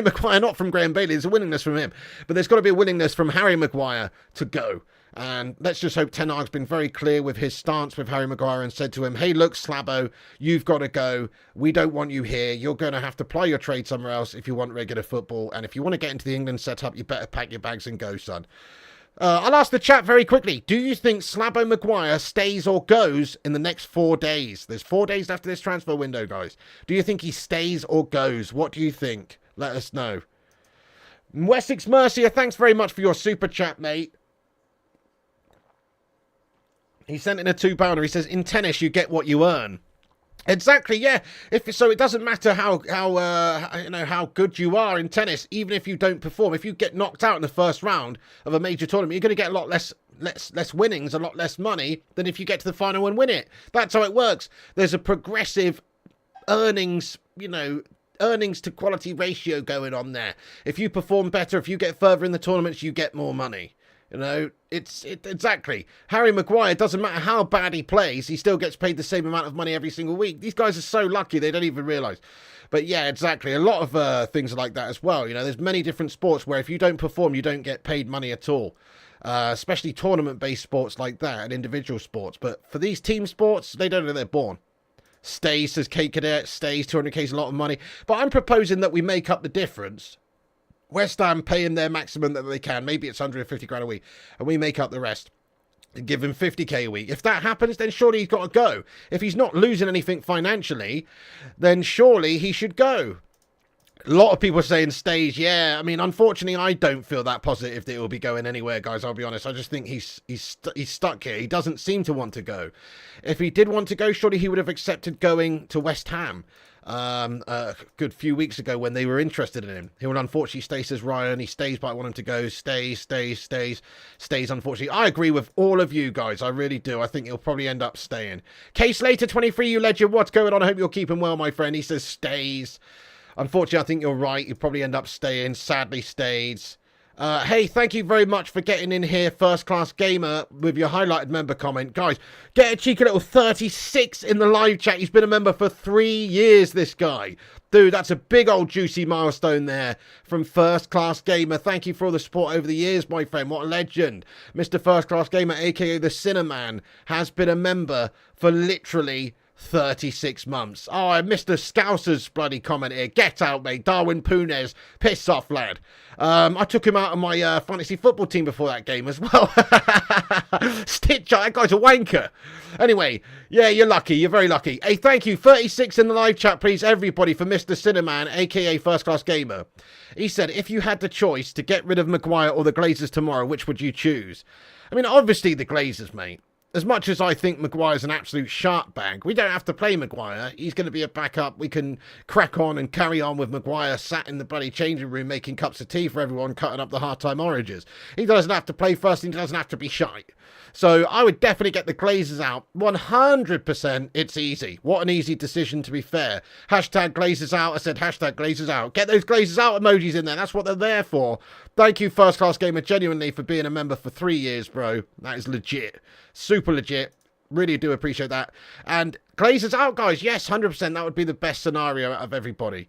Maguire, not from Graham Bailey. There's a willingness from him, but there's got to be a willingness from Harry Maguire to go. And let's just hope Ten Hag's been very clear with his stance with Harry Maguire and said to him, hey, look, Slabo, you've got to go. We don't want you here. You're going to have to ply your trade somewhere else if you want regular football. And if you want to get into the England setup, you better pack your bags and go, son. I'll ask the chat very quickly. Do you think Slabo Maguire stays or goes in the next 4 days? There's 4 days after this transfer window, guys. Do you think he stays or goes? What do you think? Let us know. Wessex Mercier, thanks very much for your super chat, mate. He sent in a £2. He says, in tennis, you get what you earn. Exactly, yeah. So it doesn't matter how good you are in tennis, even if you don't perform. If you get knocked out in the first round of a major tournament, you're going to get a lot less winnings, a lot less money than if you get to the final and win it. That's how it works. There's a progressive earnings to quality ratio going on there. If you perform better, if you get further in the tournaments, you get more money. You know, exactly. Harry Maguire, doesn't matter how bad he plays, he still gets paid the same amount of money every single week. These guys are so lucky, they don't even realise. But yeah, exactly. A lot of things are like that as well. You know, there's many different sports where if you don't perform, you don't get paid money at all. Especially tournament-based sports like that and individual sports. But for these team sports, they don't know they're born. Stays, says Kate Cadet, stays, 200k is a lot of money. But I'm proposing that we make up the difference. West Ham paying their maximum that they can. Maybe it's 150 grand a week. And we make up the rest. And give him 50k a week. If that happens, then surely he's got to go. If he's not losing anything financially, then surely he should go. A lot of people are saying stays. Yeah, I mean, unfortunately, I don't feel that positive that he'll be going anywhere, guys. I'll be honest. I just think he's stuck here. He doesn't seem to want to go. If he did want to go, surely he would have accepted going to West Ham. A good few weeks ago when they were interested in him. He will unfortunately stay, says Ryan. He stays, but I want him to go. Stays, unfortunately. I agree with all of you guys. I really do. I think he'll probably end up staying. K Slater 23, you legend. What's going on? I hope you're keeping well, my friend. He says stays. Unfortunately, I think you're right. He'll probably end up staying. Sadly, stays. Hey, thank you very much for getting in here, First Class Gamer, with your highlighted member comment. Guys, get a cheeky little 36 in the live chat. He's been a member for 3 years, this guy. Dude, that's a big old juicy milestone there from First Class Gamer. Thank you for all the support over the years, my friend. What a legend. Mr. First Class Gamer, a.k.a. the Cinnamon, has been a member for literally 36 months. Oh, I missed the Scouser's bloody comment here. Get out, mate. Darwin Punez. Piss off, lad. I took him out of my fantasy football team before that game as well. Stitch, that guy's a wanker. Anyway, yeah, you're lucky. You're very lucky. Hey, thank you. 36 in the live chat, please, everybody, for Mr. Cinnamon, a.k.a. First Class Gamer. He said, if you had the choice to get rid of Maguire or the Glazers tomorrow, which would you choose? I mean, obviously the Glazers, mate. As much as I think Maguire's an absolute shark bag, we don't have to play Maguire. He's going to be a backup. We can crack on and carry on with Maguire sat in the bloody changing room making cups of tea for everyone, cutting up the half-time oranges. He doesn't have to play first. He doesn't have to be shite. So I would definitely get the Glazers out. 100% it's easy. What an easy decision, to be fair. Hashtag Glazers out. I said hashtag Glazers out. Get those Glazers out emojis in there. That's what they're there for. Thank you, First Class Gamer, genuinely, for being a member for 3 years, bro. That is legit. Super legit. Really do appreciate that. And Glazers out, guys. Yes, 100%. That would be the best scenario out of everybody.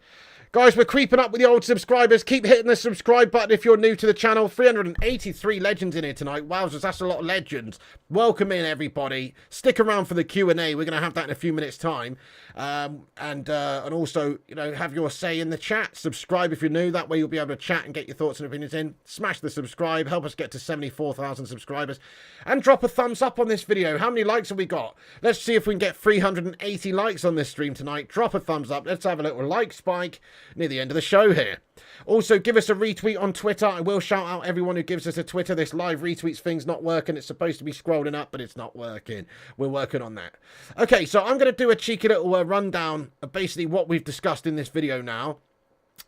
Guys, we're creeping up with the old subscribers. Keep hitting the subscribe button if you're new to the channel. 383 legends in here tonight. Wowzers, that's a lot of legends. Welcome in, everybody. Stick around for the Q&A. We're going to have that in a few minutes' time. And also, you know, have your say in the chat. Subscribe if you're new. That way you'll be able to chat and get your thoughts and opinions in. Smash the subscribe. Help us get to 74,000 subscribers. And drop a thumbs up on this video. How many likes have we got? Let's see if we can get 380 likes on this stream tonight. Drop a thumbs up. Let's have a little like spike near the end of the show here. Also, give us a retweet on Twitter. I will shout out everyone who gives us a Twitter. This live retweets thing's not working. It's supposed to be scrolling up, but it's not working. We're working on that. Okay, so I'm going to do a cheeky little rundown of basically what we've discussed in this video now.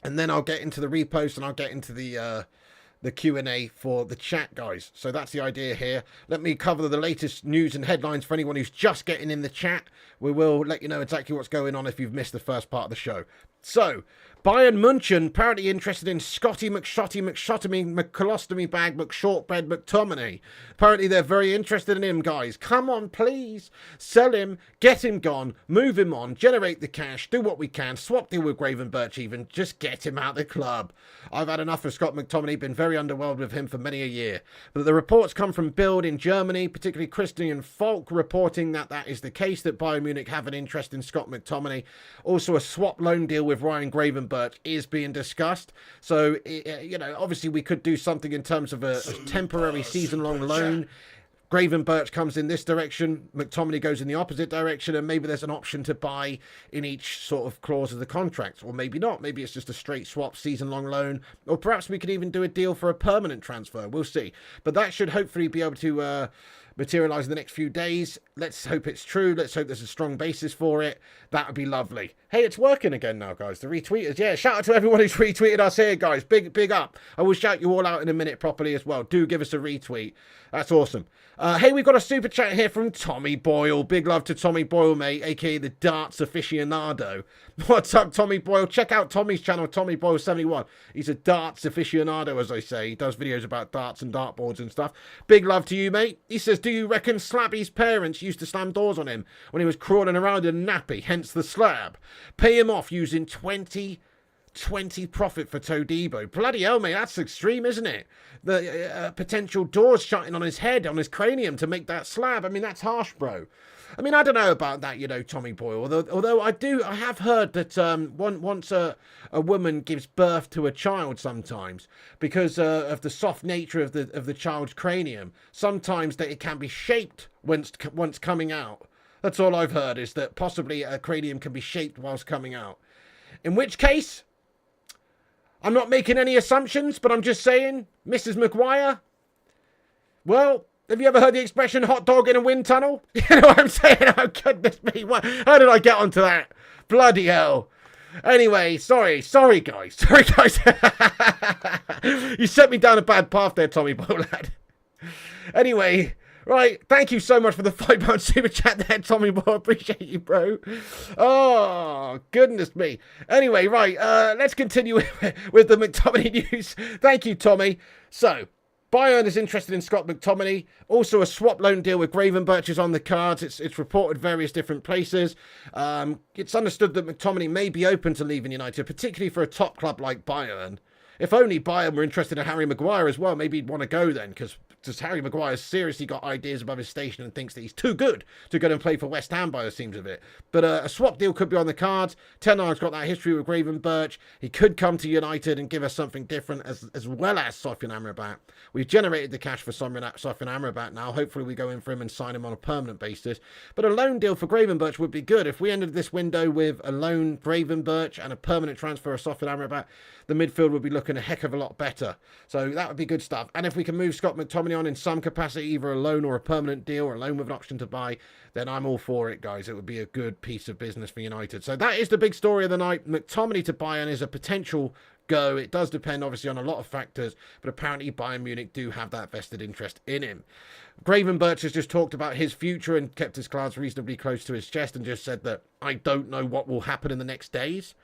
And then I'll get into the repost and I'll get into the the Q&A for the chat, guys. So that's the idea here. Let me cover the latest news and headlines for anyone who's just getting in the chat. We will let you know exactly what's going on if you've missed the first part of the show. So, Bayern München apparently interested in Scotty McShotomy McColostomy Bag McShortbread McTominay. Apparently they're very interested in him, guys. Come on, please. Sell him, get him gone, move him on, generate the cash, do what we can, swap deal with Gravenberch even, just get him out of the club. I've had enough of Scott McTominay, been very underwhelmed with him for many a year. But the reports come from Bild in Germany, particularly Christian Falk, reporting that that is the case, that Bayern Munich have an interest in Scott McTominay. Also, a swap loan deal with Ryan Gravenberch is being discussed. So, you know, obviously we could do something in terms of a temporary season-long loan. Gravenberch comes in this direction, McTominay goes in the opposite direction, and maybe there's an option to buy in each sort of clause of the contract, or maybe not. Maybe it's just a straight swap, season-long loan, or perhaps we could even do a deal for a permanent transfer. We'll see. But that should hopefully be able to materialise in the next few days. Let's hope it's true. Let's hope there's a strong basis for it. That would be lovely. Hey, it's working again now, guys. The retweeters. Yeah, shout out to everyone who's retweeted us here, guys. Big up. I will shout you all out in a minute properly as well. Do give us a retweet. That's awesome. Hey, we've got a super chat here from Tommy Boyle. Big love to Tommy Boyle, mate, aka the darts aficionado. What's up, Tommy Boyle? Check out Tommy's channel, Tommy Boyle 71. He's a darts aficionado, as I say. He does videos about darts and dartboards and stuff. Big love to you, mate. He says, do you reckon Slabby's parents used to slam doors on him when he was crawling around in a nappy, hence the slab? Pay him off using 20 profit for Todibo. Bloody hell, mate, that's extreme, isn't it? The potential doors shutting on his head, on his cranium to make that slab. I mean, that's harsh, bro. I mean, I don't know about that, you know, Tommy Boyle. Although I have heard that once a woman gives birth to a child, sometimes because of the soft nature of the child's cranium, sometimes that it can be shaped once coming out. That's all I've heard, is that possibly a cranium can be shaped whilst coming out. In which case, I'm not making any assumptions, but I'm just saying, Mrs. Maguire, well, have you ever heard the expression hot dog in a wind tunnel? You know what I'm saying? Oh, goodness me. How did I get onto that? Bloody hell. Anyway, sorry, guys. Sorry, guys. You set me down a bad path there, Tommy Boyle, lad. Anyway, right, thank you so much for the £5 super chat there, Tommy Boy. Appreciate you, bro. Oh, goodness me. Anyway, right, let's continue with the McTominay news. Thank you, Tommy. So, Bayern is interested in Scott McTominay. Also, a swap loan deal with Gravenberch is on the cards. It's reported various different places. It's understood that McTominay may be open to leaving United, particularly for a top club like Bayern. If only Bayern were interested in Harry Maguire as well, maybe he'd want to go then, because Harry Maguire's seriously got ideas above his station and thinks that he's too good to go and play for West Ham by the seams of it. But a swap deal could be on the cards. Ten Hag's got that history with Gravenberch. He could come to United and give us something different, as well as Sofyan Amrabat. We've generated the cash for Sofyan Amrabat now. Hopefully we go in for him and sign him on a permanent basis. But a loan deal for Gravenberch would be good. If we ended this window with a loan Gravenberch and a permanent transfer of Sofyan Amrabat, the midfield would be looking a heck of a lot better. So that would be good stuff. And if we can move Scott McTominay on in some capacity, either a loan or a permanent deal, or a loan with an option to buy, then I'm all for it, guys. It would be a good piece of business for United. So that is the big story of the night. McTominay to Bayern is a potential go. It does depend, obviously, on a lot of factors, but apparently Bayern Munich do have that vested interest in him. Gravenberch has just talked about his future and kept his cards reasonably close to his chest and just said that, I don't know what will happen in the next days.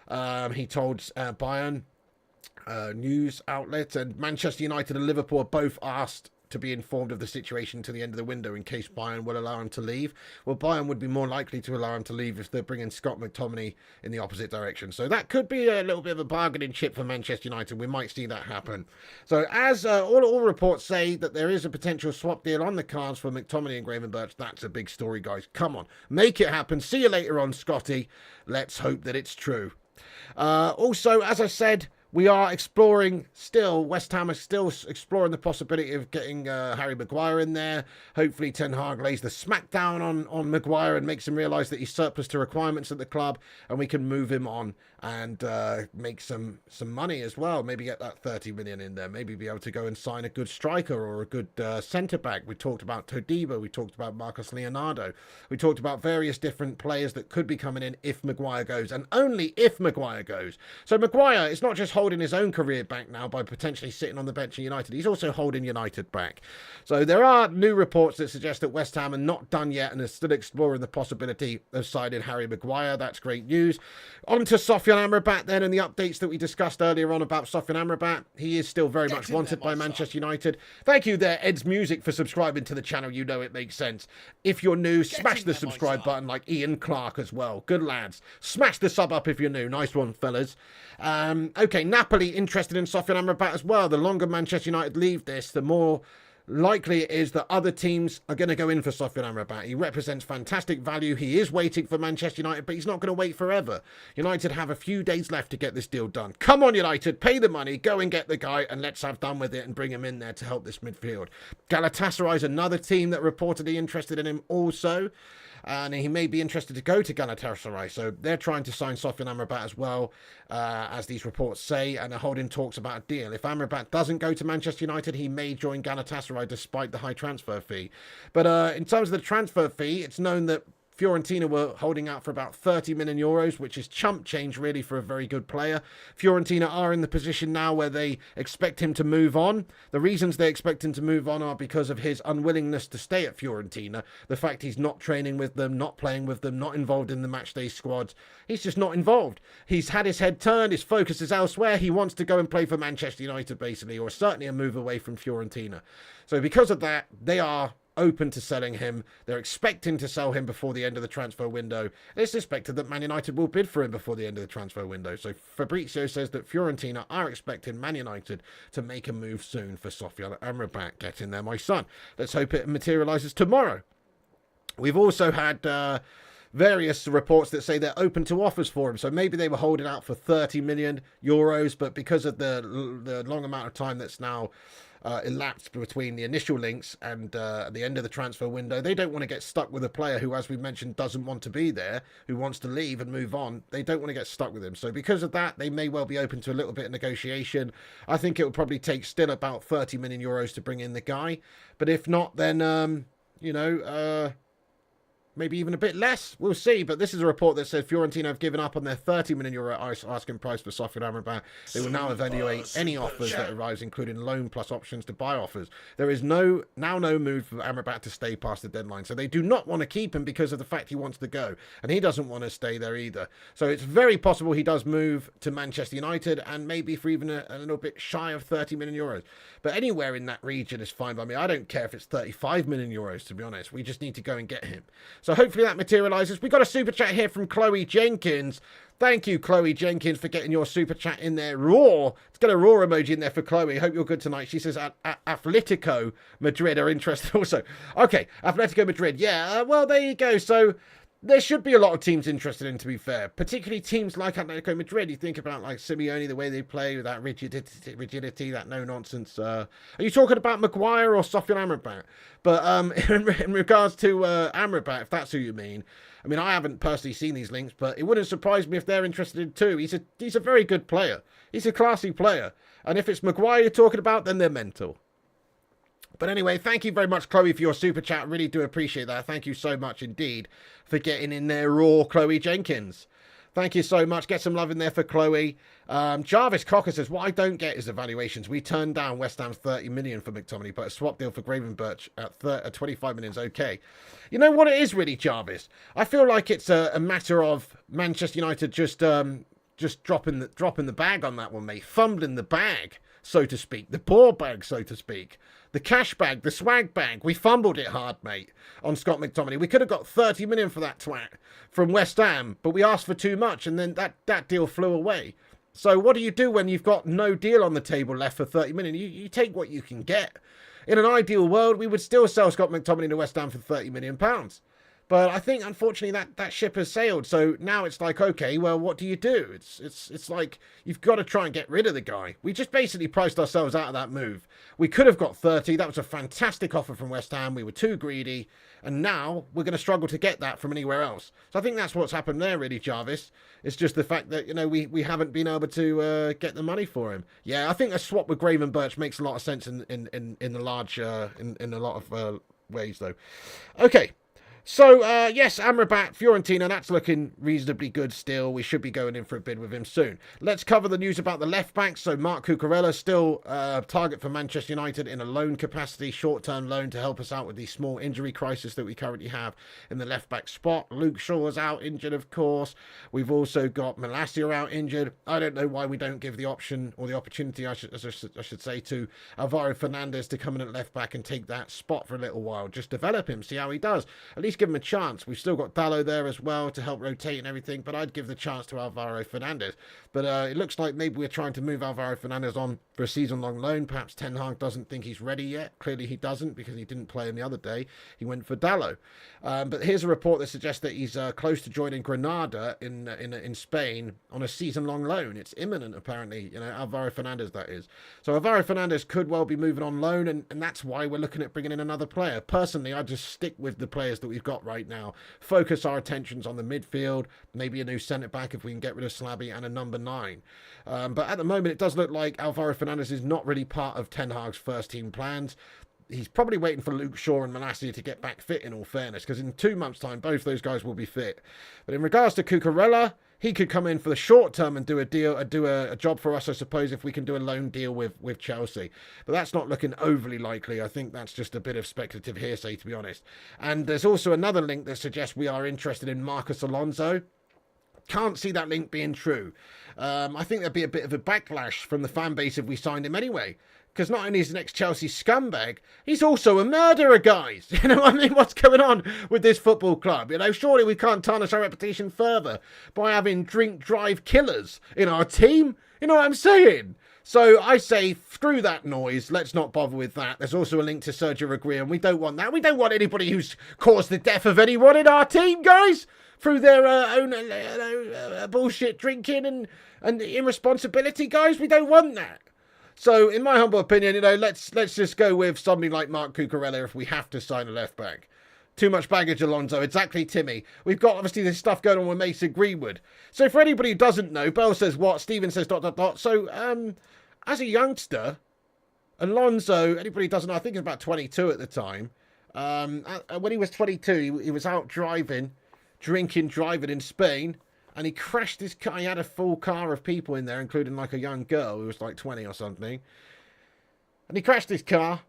He told Bayern news outlet, and Manchester United and Liverpool are both asked to be informed of the situation to the end of the window in case Bayern will allow him to leave. Well, Bayern would be more likely to allow him to leave if they're bringing Scott McTominay in the opposite direction. So that could be a little bit of a bargaining chip for Manchester United. We might see that happen. So as all reports say that there is a potential swap deal on the cards for McTominay and Gravenberch, that's a big story, guys. Come on, make it happen. See you later on, Scotty. Let's hope that it's true. Also, as I said, we are exploring still, West Ham is still exploring the possibility of getting Harry Maguire in there. Hopefully Ten Hag lays the smackdown on Maguire and makes him realise that he's surplus to requirements at the club, and we can move him on and make some money as well. Maybe get that 30 million in there. Maybe be able to go and sign a good striker or a good centre-back. We talked about Todibo. We talked about Marcus Leonardo. We talked about various different players that could be coming in if Maguire goes, and only if Maguire goes. So Maguire is not just holding his own career back now by potentially sitting on the bench in United. He's also holding United back. So there are new reports that suggest that West Ham are not done yet and are still exploring the possibility of signing Harry Maguire. That's great news. On to Sofyan Amrabat then, and the updates that we discussed earlier on about Sofyan Amrabat. He is still very much wanted by Manchester United. Thank you there, Ed's Music, for subscribing to the channel. You know it makes sense. If you're new, smash the subscribe button like Ian Clark as well. Good lads. Smash the sub up if you're new. Nice one, fellas. Okay, Napoli interested in Sofyan Amrabat as well. The longer Manchester United leave this, the more likely it is that other teams are going to go in for Sofyan Amrabat. He represents fantastic value. He is waiting for Manchester United, but he's not going to wait forever. United have a few days left to get this deal done. Come on, United, pay the money, go and get the guy, and let's have done with it and bring him in there to help this midfield. Galatasaray is another team that reportedly interested in him also. And he may be interested to go to Galatasaray. So they're trying to sign Sofyan Amrabat as well, as these reports say, and are holding talks about a deal. If Amrabat doesn't go to Manchester United, he may join Galatasaray despite the high transfer fee. But in terms of the transfer fee, it's known that Fiorentina were holding out for about 30 million euros, which is chump change really for a very good player. Fiorentina are in the position now where they expect him to move on. The reasons they expect him to move on are because of his unwillingness to stay at Fiorentina. The fact he's not training with them, not playing with them, not involved in the matchday squads. He's just not involved. He's had his head turned. His focus is elsewhere. He wants to go and play for Manchester United, basically, or certainly a move away from Fiorentina. So because of that, they are open to selling him. They're expecting to sell him before the end of the transfer window. It's expected that Man United will bid for him before the end of the transfer window. So Fabrizio says that Fiorentina are expecting Man United to make a move soon for Sofyan Amrabat. Get in there, my son. Let's hope it materialises tomorrow. We've also had various reports that say they're open to offers for him. So maybe they were holding out for 30 million euros, but because of the long amount of time that's now elapsed between the initial links and the end of the transfer window, they don't want to get stuck with a player who, as we mentioned, doesn't want to be there, who wants to leave and move on. They don't want to get stuck with him. So because of that, they may well be open to a little bit of negotiation. I think it will probably take still about 30 million euros to bring in the guy. But if not, then, maybe even a bit less. We'll see. But this is a report that says Fiorentina have given up on their 30 million euro asking price for Sofyan Amrabat. They will now evaluate any offers that arise, including loan plus options to buy offers. There is no move for Amrabat to stay past the deadline. So they do not want to keep him because of the fact he wants to go. And he doesn't want to stay there either. So it's very possible he does move to Manchester United, and maybe for even a little bit shy of 30 million euros. But anywhere in that region is fine by me. I don't care if it's 35 million euros, to be honest. We just need to go and get him. So hopefully that materialises. We got a super chat here from Chloe Jenkins. Thank you, Chloe Jenkins, for getting your super chat in there. Raw. Let's get a raw emoji in there for Chloe. Hope you're good tonight. She says Atletico Madrid are interested also. Okay, Atletico Madrid. Yeah, well, there you go. So there should be a lot of teams interested in, to be fair. Particularly teams like Atletico Madrid. You think about like Simeone, the way they play with that rigidity, that no-nonsense. Are you talking about Maguire or Sofyan Amrabat? But in regards to Amrabat, if that's who you mean, I mean, I haven't personally seen these links, but it wouldn't surprise me if they're interested in too. He's a very good player. He's a classy player. And if it's Maguire you're talking about, then they're mental. But anyway, thank you very much, Chloe, for your super chat. Really do appreciate that. Thank you so much indeed for getting in there, raw Chloe Jenkins. Thank you so much. Get some love in there for Chloe. Jarvis Cocker says, what I don't get is evaluations. We turned down West Ham's 30 million for McTominay, but a swap deal for Gravenberch at 25 million is okay. You know what it is really, Jarvis? I feel like it's a matter of Manchester United just dropping the bag on that one, mate. Fumbling the bag, so to speak. The ball bag, so to speak. The cash bag, the swag bag. We fumbled it hard, mate, on Scott McTominay. We could have got 30 million for that twat from West Ham, but we asked for too much, and then that deal flew away. So what do you do when you've got no deal on the table left for 30 million? You take what you can get. In an ideal world, we would still sell Scott McTominay to West Ham for £30 million. But I think, unfortunately, that ship has sailed. So now it's like, okay, well, what do you do? It's like you've got to try and get rid of the guy. We just basically priced ourselves out of that move. We could have got 30. That was a fantastic offer from West Ham. We were too greedy. And now we're going to struggle to get that from anywhere else. So I think that's what's happened there, really, Jarvis. It's just the fact that, we haven't been able to get the money for him. Yeah, I think a swap with Gravenberch makes a lot of sense in a lot of ways, though. Okay. So, yes, Amrabat, Fiorentina, that's looking reasonably good still. We should be going in for a bid with him soon. Let's cover the news about the left back. So, Marc Cucurella still target for Manchester United in a loan capacity, short-term loan to help us out with the small injury crisis that we currently have in the left back spot. Luke Shaw's out injured, of course. We've also got Malacia out injured. I don't know why we don't give the option or the opportunity, I should say, to Alvaro Fernandez to come in at left back and take that spot for a little while. Just develop him, see how he does. At least give him a chance. We've still got Dalot there as well to help rotate and everything, but I'd give the chance to Alvaro Fernandez. But it looks like maybe we're trying to move Alvaro Fernandez on for a season-long loan. Perhaps Ten Hag doesn't think he's ready yet. Clearly he doesn't, because he didn't play him the other day. He went for Dalot. But here's a report that suggests that he's close to joining Granada in Spain on a season-long loan. It's imminent, apparently. Alvaro Fernandez, that is. So Alvaro Fernandez could well be moving on loan, and that's why we're looking at bringing in another player. Personally, I'd just stick with the players that we've got right now. Focus our attentions on the midfield, maybe a new centre-back if we can get rid of Slabby, and a number 9. But at the moment, it does look like Alvaro Fernandez is not really part of Ten Hag's first-team plans. He's probably waiting for Luke Shaw and Malacia to get back fit, in all fairness, because in 2 months' time, both those guys will be fit. But in regards to Cucurella, he could come in for the short term and do a job for us, I suppose, if we can do a loan deal with Chelsea. But that's not looking overly likely. I think that's just a bit of speculative hearsay, to be honest. And there's also another link that suggests we are interested in Marcos Alonso. Can't see that link being true. I think there'd be a bit of a backlash from the fan base if we signed him anyway. Because not only is the next Chelsea scumbag, he's also a murderer, guys. You know what I mean? What's going on with this football club? Surely we can't tarnish our reputation further by having drink-drive killers in our team. You know what I'm saying? So I say, screw that noise. Let's not bother with that. There's also a link to Sergio Aguirre, and we don't want that. We don't want anybody who's caused the death of anyone in our team, guys, through their own bullshit drinking and irresponsibility, guys. We don't want that. So, in my humble opinion, let's just go with somebody like Marc Cucurella if we have to sign a left back. Too much baggage, Alonso. Exactly, Timmy. We've got, obviously, this stuff going on with Mason Greenwood. So, for anybody who doesn't know, Bell says what? Stephen says ... So, as a youngster, Alonso, anybody who doesn't know, I think he was about 22 at the time. When he was 22, he was out driving in Spain. And he crashed his car. He had a full car of people in there, including like a young girl who was like 20 or something. And he crashed his car,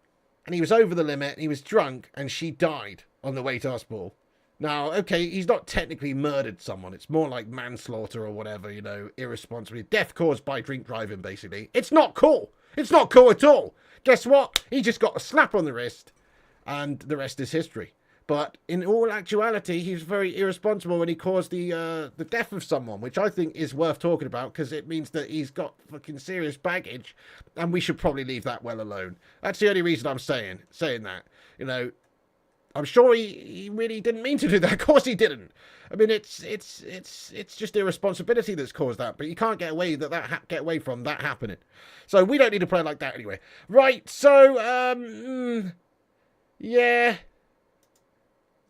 and he was over the limit, and he was drunk, and she died on the way to hospital. Now, okay, he's not technically murdered someone. It's more like manslaughter or whatever, irresponsibly. Death caused by drink driving, basically. It's not cool. It's not cool at all. Guess what? He just got a slap on the wrist, and the rest is history. But in all actuality, he was very irresponsible when he caused the death of someone, which I think is worth talking about because it means that he's got fucking serious baggage, and we should probably leave that well alone. That's the only reason I'm saying that. I'm sure he really didn't mean to do that. Of course he didn't. I mean, it's just irresponsibility that's caused that. But you can't get away from that happening. So we don't need to play like that anyway. Right. So yeah.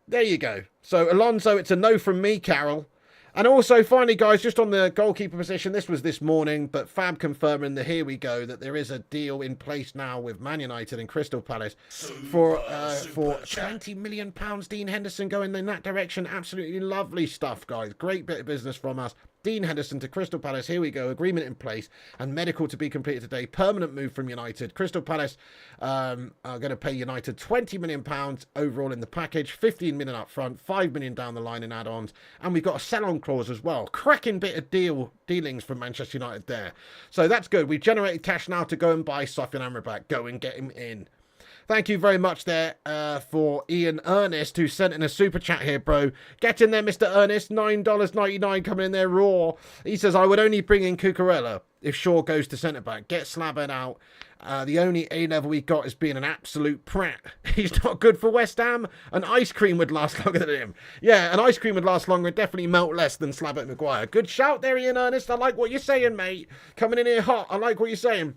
There you go. So, Alonso, it's a no from me, Carol. And also, finally, guys, just on the goalkeeper position, this was this morning, but Fab confirming that here we go, that there is a deal in place now with Man United and Crystal Palace for £20 million. Dean Henderson going in that direction. Absolutely lovely stuff, guys. Great bit of business from us. Dean Henderson to Crystal Palace. Here we go. Agreement in place and medical to be completed today. Permanent move from United. Crystal Palace are going to pay United £20 million overall in the package. 15 million up front, 5 million down the line in add-ons. And we've got a sell-on clause as well. Cracking bit of dealings from Manchester United there. So that's good. We've generated cash now to go and buy Sofyan Amrabat. Go and get him in. Thank you very much there for Ian Ernest, who sent in a super chat here, bro. Get in there, Mr. Ernest. $9.99 coming in there raw. He says, I would only bring in Cucurella if Shaw goes to centre-back. Get Slabben out. The only A-level we got is being an absolute prat. He's not good for West Ham. An ice cream would last longer than him. Yeah, an ice cream would last longer and definitely melt less than Slabbert Maguire. Good shout there, Ian Ernest. I like what you're saying, mate. Coming in here hot. I like what you're saying.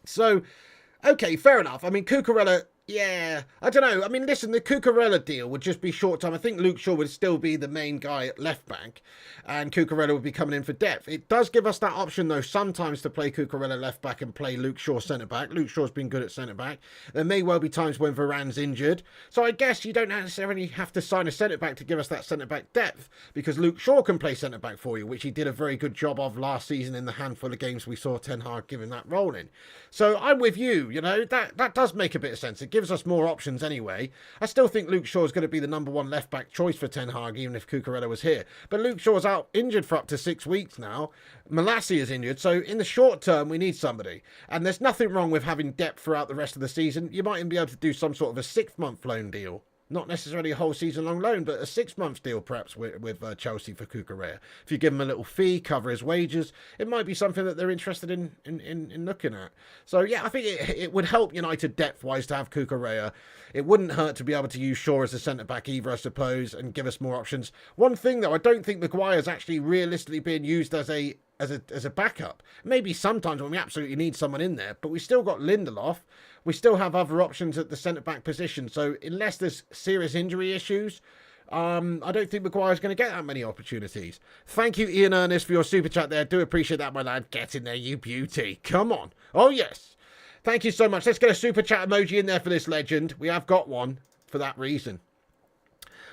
So... okay, fair enough. I mean, Cucurella, Yeah, I don't know. I mean, listen, the Cucurella deal would just be short term. I think Luke Shaw would still be the main guy at left back, and Cucurella would be coming in for depth. It does give us that option, though, sometimes to play Cucurella left back and play Luke Shaw centre back. Luke Shaw's been good at centre back. There may well be times when Varane's injured, so I guess you don't necessarily have to sign a centre back to give us that centre back depth, because Luke Shaw can play centre back for you, which he did a very good job of last season in the handful of games we saw Ten Hag giving that role in. So I'm with you. You know, that does make a bit of sense. It gives us more options anyway. I still think Luke Shaw is going to be the number one left back choice for Ten Hag, even if Cucurella was here. But Luke Shaw's out injured for up to 6 weeks now. Malassi is injured, so in the short term we need somebody. And there's nothing wrong with having depth throughout the rest of the season. You might even be able to do some sort of a 6-month loan deal. Not necessarily a whole season-long loan, but a 6-month deal perhaps with Chelsea for Cucurella. If you give him a little fee, cover his wages, it might be something that they're interested in looking at. So, yeah, I think it would help United depth-wise to have Cucurella. It wouldn't hurt to be able to use Shaw as a centre-back either, I suppose, and give us more options. One thing, though, I don't think Maguire's actually realistically being used as a backup. Maybe sometimes when we absolutely need someone in there, but we still got Lindelof. We still have other options at the centre-back position. So unless there's serious injury issues, I don't think Maguire's going to get that many opportunities. Thank you, Ian Ernest, for your super chat there. Do appreciate that, my lad. Get in there, you beauty. Come on. Oh, yes. Thank you so much. Let's get a super chat emoji in there for this legend. We have got one for that reason.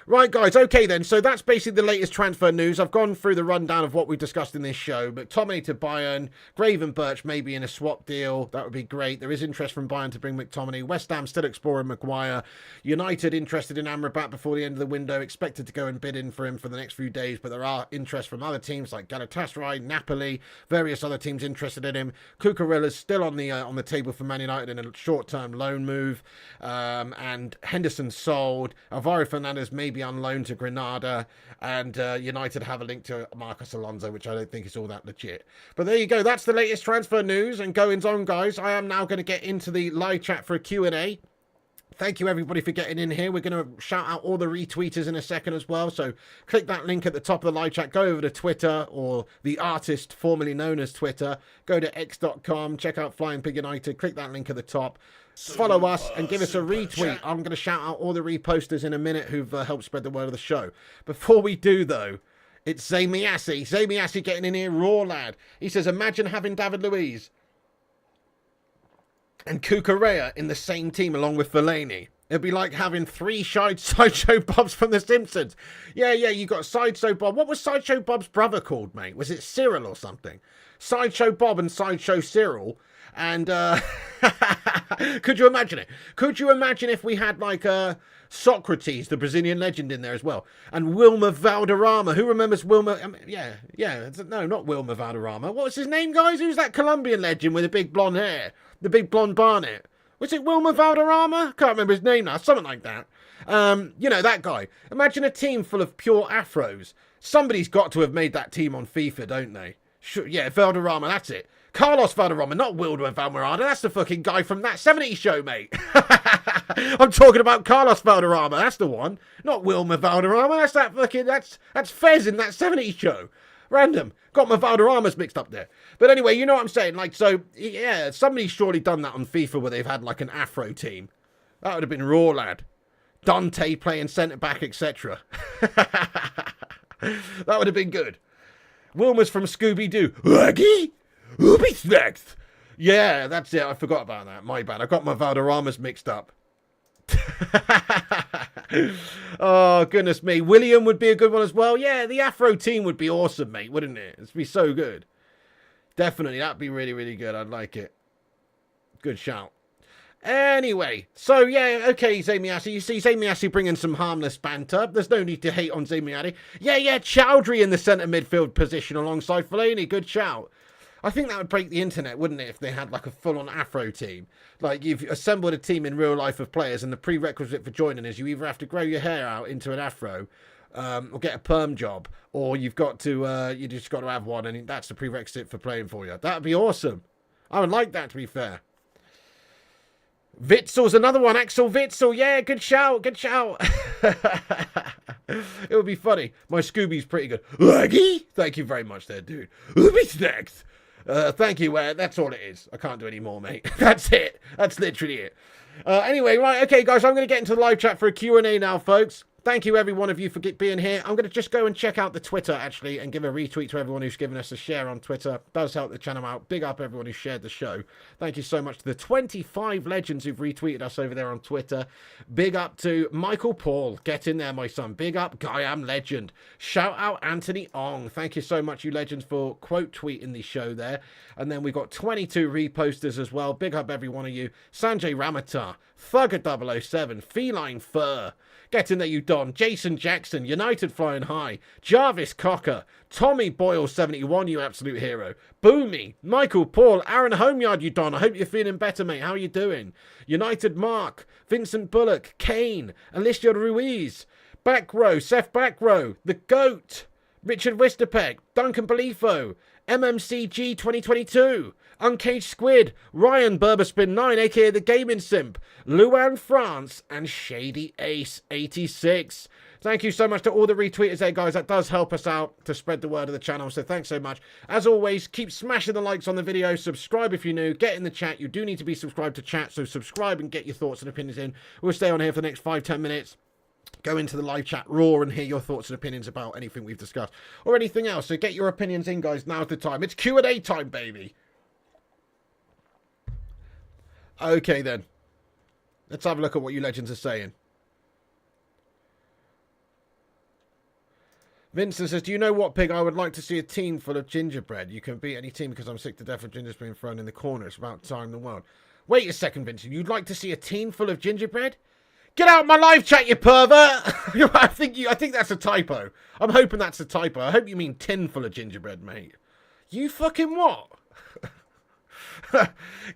Right, guys, okay then, so that's basically the latest transfer news. I've gone through the rundown of what we discussed in this show. McTominay to Bayern, Gravenberch maybe in a swap deal. That would be great. There is interest from Bayern to bring McTominay. West Ham still exploring Maguire. United interested in Amrabat before the end of the window. Expected to go and bid in for him for the next few days, but there are interest from other teams like Galatasaray, Napoli, various other teams interested in him. Cucurella's still on the table for Man United in a short-term loan move. And Henderson sold. Alvaro Fernandez maybe on loan to Granada, and United have a link to Marcos Alonso, which I don't think is all that legit. But there you go. That's the latest transfer news and goings on, guys. I am now going to get into the live chat for a Q&A. Thank you, everybody, for getting in here. We're going to shout out all the retweeters in a second as well. So click that link at the top of the live chat. Go over to Twitter, or the artist formerly known as Twitter. Go to x.com. Check out Flying Pig United. Click that link at the top. Follow us and give us a retweet. I'm going to shout out all the reposters in a minute who've helped spread the word of the show. Before we do, though, it's Zamiassi. Zamiassi getting in here raw, lad. He says, imagine having David Luiz and Cucurella in the same team along with Fellaini. It'd be like having 3 Sideshow Bobs from The Simpsons. Yeah, you got Sideshow Bob. What was Sideshow Bob's brother called, mate? Was it Cyril or something? Sideshow Bob and Sideshow Cyril. And could you imagine it? Could you imagine if we had like Socrates, the Brazilian legend, in there as well? And Wilmer Valderrama. Who remembers Wilmer? No, not Wilmer Valderrama. What's his name, guys? Who's that Colombian legend with the big blonde hair? The big blonde barnet? Was it Wilmer Valderrama? Can't remember his name now. Something like that. You know, that guy. Imagine a team full of pure afros. Somebody's got to have made that team on FIFA, don't they? Sure, yeah, Valderrama, that's it. Carlos Valderrama, not Wilder Valderrama. That's the fucking guy from that 70s show, mate. I'm talking about Carlos Valderrama. That's the one. Not Wilmer Valderrama. That's that fucking... That's Fez in that 70s show. Random. Got my Valderramas mixed up there. But anyway, you know what I'm saying? Like, so, yeah, somebody's surely done that on FIFA where they've had, like, an Afro team. That would have been raw, lad. Dante playing centre-back, etc. That would have been good. Wilmer's from Scooby-Doo. Raggy? Who be next? Yeah, that's it. I forgot about that. My bad. I got my Valderramas mixed up. Oh, goodness me. William would be a good one as well. Yeah, the Afro team would be awesome, mate, wouldn't it? It'd be so good. Definitely. That'd be really, really good. I'd like it. Good shout. Anyway, so yeah, okay, Zamiassi. You see Zamiassi bringing some harmless banter. There's no need to hate on Zamiassi. Yeah, Chowdhury in the centre midfield position alongside Fellaini. Good shout. I think that would break the internet, wouldn't it, if they had like a full-on Afro team? Like, you've assembled a team in real life of players, and the prerequisite for joining is you either have to grow your hair out into an Afro, or get a perm job, or you've got to, you just got to have one, and that's the prerequisite for playing for you. That'd be awesome. I would like that, to be fair. Witzel's another one. Axel Witzel. Yeah, good shout. Good shout. It would be funny. My Scooby's pretty good. Laggy? Thank you very much there, dude. Who's next? Thank you. That's all it is. I can't do any more, mate. That's it. That's literally it. Anyway, right. Okay, guys, I'm going to get into the live chat for a Q&A now, folks. Thank you, every one of you, for being here. I'm going to just go and check out the Twitter, actually, and give a retweet to everyone who's given us a share on Twitter. Does help the channel out. Big up everyone who shared the show. Thank you so much to the 25 legends who've retweeted us over there on Twitter. Big up to Michael Paul. Get in there, my son. Big up, Guy Am Legend. Shout out Anthony Ong. Thank you so much, you legends, for quote tweeting the show there. And then we've got 22 reposters as well. Big up every one of you. Sanjay Ramatar. Thugger 007. Feline Fur. Get in there, you Don. Jason Jackson, United Flying High. Jarvis Cocker. Tommy Boyle 71, you absolute hero. Boomy. Michael Paul. Aaron Homeyard, you Don. I hope you're feeling better, mate. How are you doing? United Mark. Vincent Bullock. Kane. Alicia Ruiz. Back Row. Seth Back Row. The Goat. Richard Wisterpeck. Duncan Belifo. MMCG 2022. Uncaged Squid, Ryan Berberspin 9, aka the Gaming Simp, Luan France, and Shady Ace 86. Thank you so much to all the retweeters there, guys. That does help us out to spread the word of the channel, so thanks so much. As always, keep smashing the likes on the video. Subscribe if you're new. Get in the chat. You do need to be subscribed to chat, so subscribe and get your thoughts and opinions in. We'll stay on here for the next 5-10 minutes. Go into the live chat raw and hear your thoughts and opinions about anything we've discussed or anything else. So get your opinions in, guys. Now's the time. It's Q&A time, baby. Okay, then. Let's have a look at what you legends are saying. Vincent says, do you know what, Pig? I would like to see a team full of gingerbread. You can beat any team because I'm sick to death of gingers being thrown in the corner. It's about time in the world. Wait a second, Vincent. You'd like to see a team full of gingerbread? Get out of my live chat, you pervert! I think that's a typo. I'm hoping that's a typo. I hope you mean tin full of gingerbread, mate. You fucking what?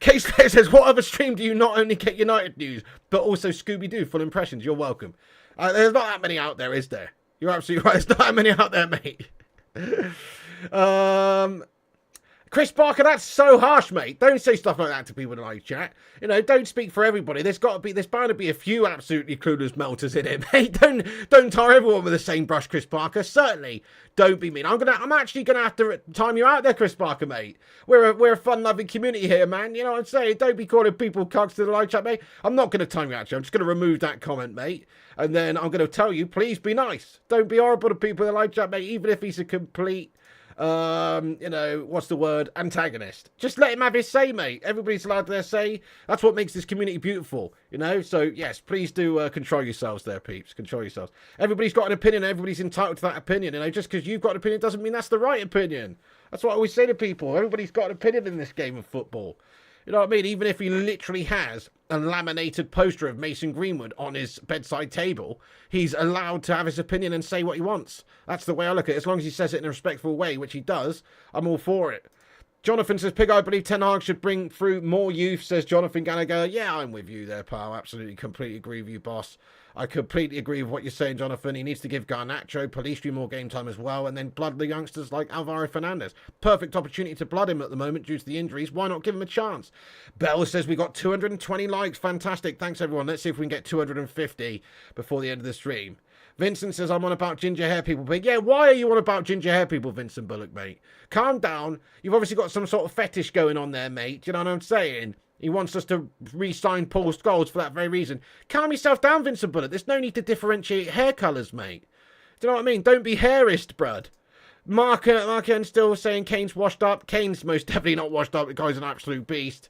Case says, what other stream do you not only get United news, but also Scooby-Doo full impressions? You're welcome. There's not that many out there, is there? You're absolutely right. There's not that many out there, mate. Chris Barker, that's so harsh, mate. Don't say stuff like that to people in the live chat. You know, don't speak for everybody. There's bound to be a few absolutely clueless melters in it, mate. Don't tar everyone with the same brush, Chris Barker. Certainly, don't be mean. I'm actually gonna have to time you out there, Chris Barker, mate. We're a fun-loving community here, man. You know what I'm saying? Don't be calling people cucks to the live chat, mate. I'm not gonna time you out. I'm just gonna remove that comment, mate. And then I'm gonna tell you, please be nice. Don't be horrible to people in the live chat, mate. Even if he's a complete you know, what's the word? Antagonist. Just let him have his say, mate. Everybody's allowed their say. That's what makes this community beautiful, you know? So, yes, please do control yourselves there, peeps. Control yourselves. Everybody's got an opinion. Everybody's entitled to that opinion, you know? Just because you've got an opinion doesn't mean that's the right opinion. That's what I always say to people. Everybody's got an opinion in this game of football. You know what I mean? Even if he literally has a laminated poster of Mason Greenwood on his bedside table, he's allowed to have his opinion and say what he wants. That's the way I look at it. As long as he says it in a respectful way, which he does, I'm all for it. Jonathan says, Pig, I believe Ten Hag should bring through more youth, says Jonathan Gallagher. Yeah, I'm with you there, pal. Absolutely, completely agree with you, boss. I completely agree with what you're saying, Jonathan. He needs to give Garnacho, Palistri more game time as well, and then blood the youngsters like Alvaro Fernandez. Perfect opportunity to blood him at the moment due to the injuries. Why not give him a chance? Bell says we got 220 likes. Fantastic. Thanks, everyone. Let's see if we can get 250 before the end of the stream. Vincent says, I'm on about ginger hair people. But yeah, why are you on about ginger hair people, Vincent Bullock, mate? Calm down. You've obviously got some sort of fetish going on there, mate. You know what I'm saying? He wants us to re-sign Paul Scholes for that very reason. Calm yourself down, Vincent Bullock. There's no need to differentiate hair colours, mate. Do you know what I mean? Don't be hairist, brud. Mark still saying Kane's washed up. Kane's most definitely not washed up. The guy's an absolute beast.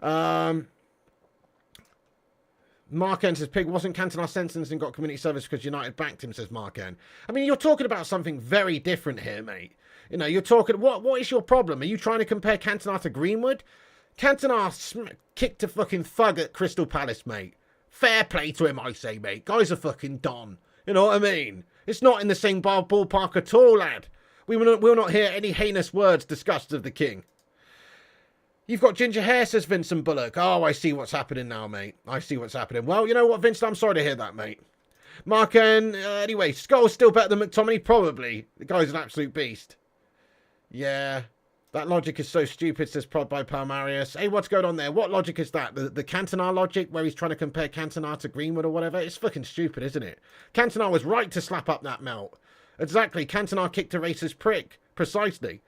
Mark N says, Pig, wasn't Cantona sentenced and got community service because United backed him, says Mark N. I mean, you're talking about something very different here, mate. You know, you're talking, what is your problem? Are you trying to compare Cantona to Greenwood? Cantona kicked a fucking thug at Crystal Palace, mate. Fair play to him, I say, mate. Guy's a fucking don. You know what I mean? It's not in the same ballpark at all, lad. We will not hear any heinous words discussed of the king. You've got ginger hair, says Vincent Bullock. Oh, I see what's happening now, mate. I see what's happening. Well, you know what, Vincent? I'm sorry to hear that, mate. Mark N, anyway, Skull's still better than McTominay? Probably. The guy's an absolute beast. Yeah. That logic is so stupid, says Prod by Palmarius. Hey, what's going on there? What logic is that? The Cantona logic, where he's trying to compare Cantona to Greenwood or whatever? It's fucking stupid, isn't it? Cantona was right to slap up that melt. Exactly. Cantona kicked a racist prick. Precisely.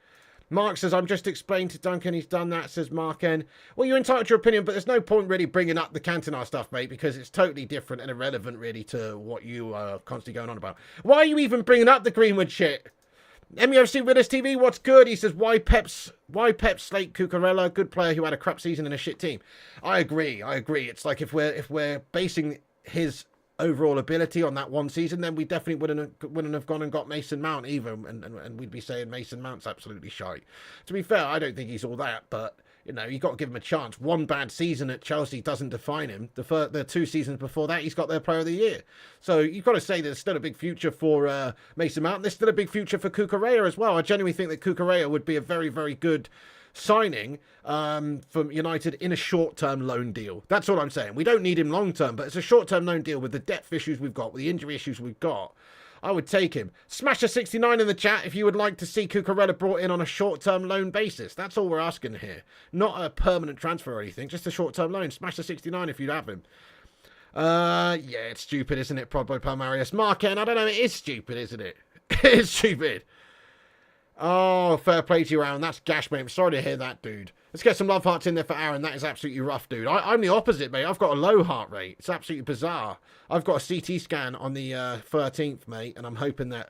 Mark says, I'm just explaining to Duncan he's done that, says Mark N. Well, you're entitled to your opinion, but there's no point really bringing up the Cantona stuff, mate, because it's totally different and irrelevant, really, to what you are constantly going on about. Why are you even bringing up the Greenwood shit? MUFC Willis TV, what's good? He says, why Pep slate Cucurella, good player who had a crap season in a shit team? I agree. It's like if we're basing his overall ability on that one season, then we definitely wouldn't have gone and got Mason Mount either, and we'd be saying Mason Mount's absolutely shite. To be fair, I don't think he's all that, but you know, you got to give him a chance. One bad season at Chelsea doesn't define him. The 2 seasons before that, he's got their Player of the Year. So you've got to say there's still a big future for Mason Mount. There's still a big future for Cucurella as well. I genuinely think that Cucurella would be a very, very good signing from United in a short-term loan deal. That's all I'm saying. We don't need him long-term, but it's a short-term loan deal with the depth issues we've got, with the injury issues we've got. I would take him. Smasher69 in the chat if you would like to see Cucurella brought in on a short-term loan basis. That's all we're asking here. Not a permanent transfer or anything, just a short-term loan. Smasher69 if you'd have him. Yeah, it's stupid, isn't it? Prod by Palmarius. Mark N, I don't know, it is stupid, isn't it? It is stupid. Oh, fair play to you, Aaron. That's gash, mate. I'm sorry to hear that, dude. Let's get some love hearts in there for Aaron. That is absolutely rough, dude. I'm the opposite, mate. I've got a low heart rate. It's absolutely bizarre. I've got a CT scan on the 13th, mate, and I'm hoping that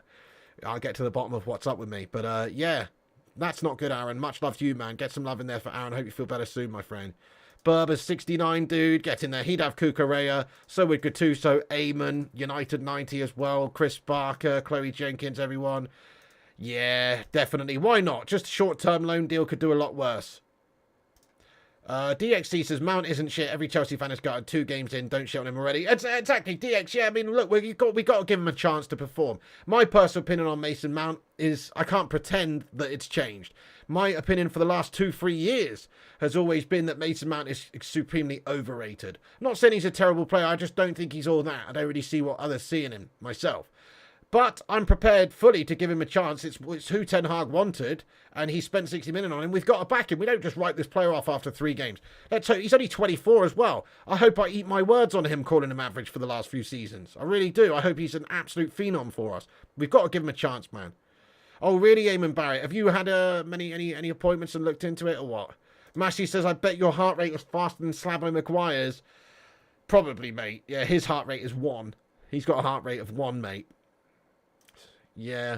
I'll get to the bottom of what's up with me. But, yeah, that's not good, Aaron. Much love to you, man. Get some love in there for Aaron. Hope you feel better soon, my friend. Berber69, dude. Get in there. He'd have Cucurella. So would Gattuso, Eamon, United 90 as well. Chris Barker, Chloe Jenkins, everyone. Yeah, definitely. Why not? Just a short-term loan deal could do a lot worse. DXC says, Mount isn't shit. Every Chelsea fan has got 2 games in. Don't shit on him already. Exactly, DX. Yeah, I mean, look, we got to give him a chance to perform. My personal opinion on Mason Mount is I can't pretend that it's changed. My opinion for the last 2-3 years has always been that Mason Mount is supremely overrated. I'm not saying he's a terrible player. I just don't think he's all that. I don't really see what others see in him myself. But I'm prepared fully to give him a chance. It's who Ten Hag wanted, and he spent 60 million on him. We've got to back him. We don't just write this player off after 3 games. Let's hope he's only 24 as well. I hope I eat my words on him calling him average for the last few seasons. I really do. I hope he's an absolute phenom for us. We've got to give him a chance, man. Oh, really, Eamon Barrett? Have you had any appointments and looked into it or what? Massey says, I bet your heart rate was faster than Slavo Maguire's. Probably, mate. Yeah, his heart rate is 1. He's got a heart rate of 1, mate. Yeah.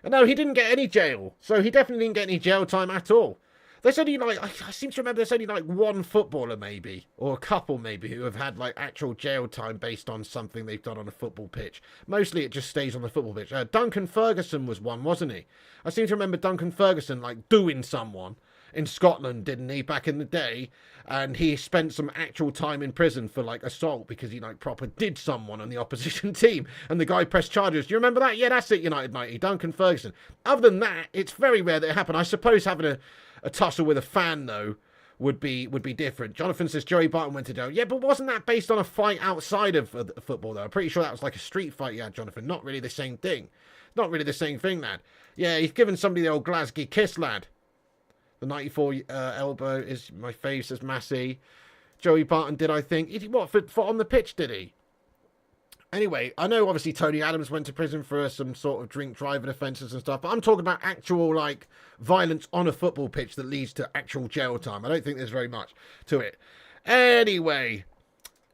No, he didn't get any jail. So he definitely didn't get any jail time at all. There's only I seem to remember there's only 1 footballer maybe, or a couple maybe, who have had actual jail time based on something they've done on a football pitch. Mostly it just stays on the football pitch. Duncan Ferguson was one, wasn't he? I seem to remember Duncan Ferguson doing someone in Scotland, didn't he, back in the day? And he spent some actual time in prison for assault because he proper did someone on the opposition team, and the guy pressed charges. Do you remember that? Yeah, that's it, United 90, Duncan Ferguson. Other than that, it's very rare that it happened. I suppose having a tussle with a fan though would be different. Jonathan says Joey Barton went to jail. Yeah, but wasn't that based on a fight outside of football though? I'm pretty sure that was like a street fight. Yeah, Jonathan, not really the same thing. Not really the same thing, lad. Yeah, he's given somebody the old Glasgow kiss, lad. The 94 elbow is my fave, says Massey. Joey Barton did, I think. What, for on the pitch, did he? Anyway, I know obviously Tony Adams went to prison for some sort of drink driving offences and stuff, but I'm talking about actual, violence on a football pitch that leads to actual jail time. I don't think there's very much to it. Anyway,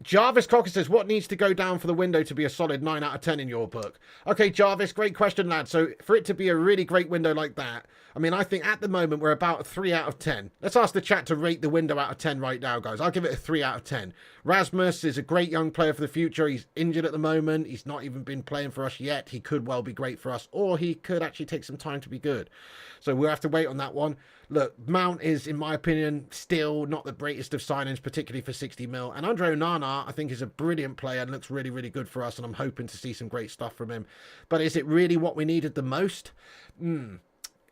Jarvis Cocker says, what needs to go down for the window to be a solid 9 out of 10 in your book? Okay, Jarvis, great question, lad. So for it to be a really great window like that, I mean, I think at the moment we're about a 3 out of 10. Let's ask the chat to rate the window out of 10 right now, guys. I'll give it a 3 out of 10. Rasmus is a great young player for the future. He's injured at the moment. He's not even been playing for us yet. He could well be great for us, or he could actually take some time to be good. So we'll have to wait on that one. Look, Mount is, in my opinion, still not the greatest of signings, particularly for 60 mil. And Andre Onana, I think, is a brilliant player and looks really, really good for us. And I'm hoping to see some great stuff from him. But is it really what we needed the most?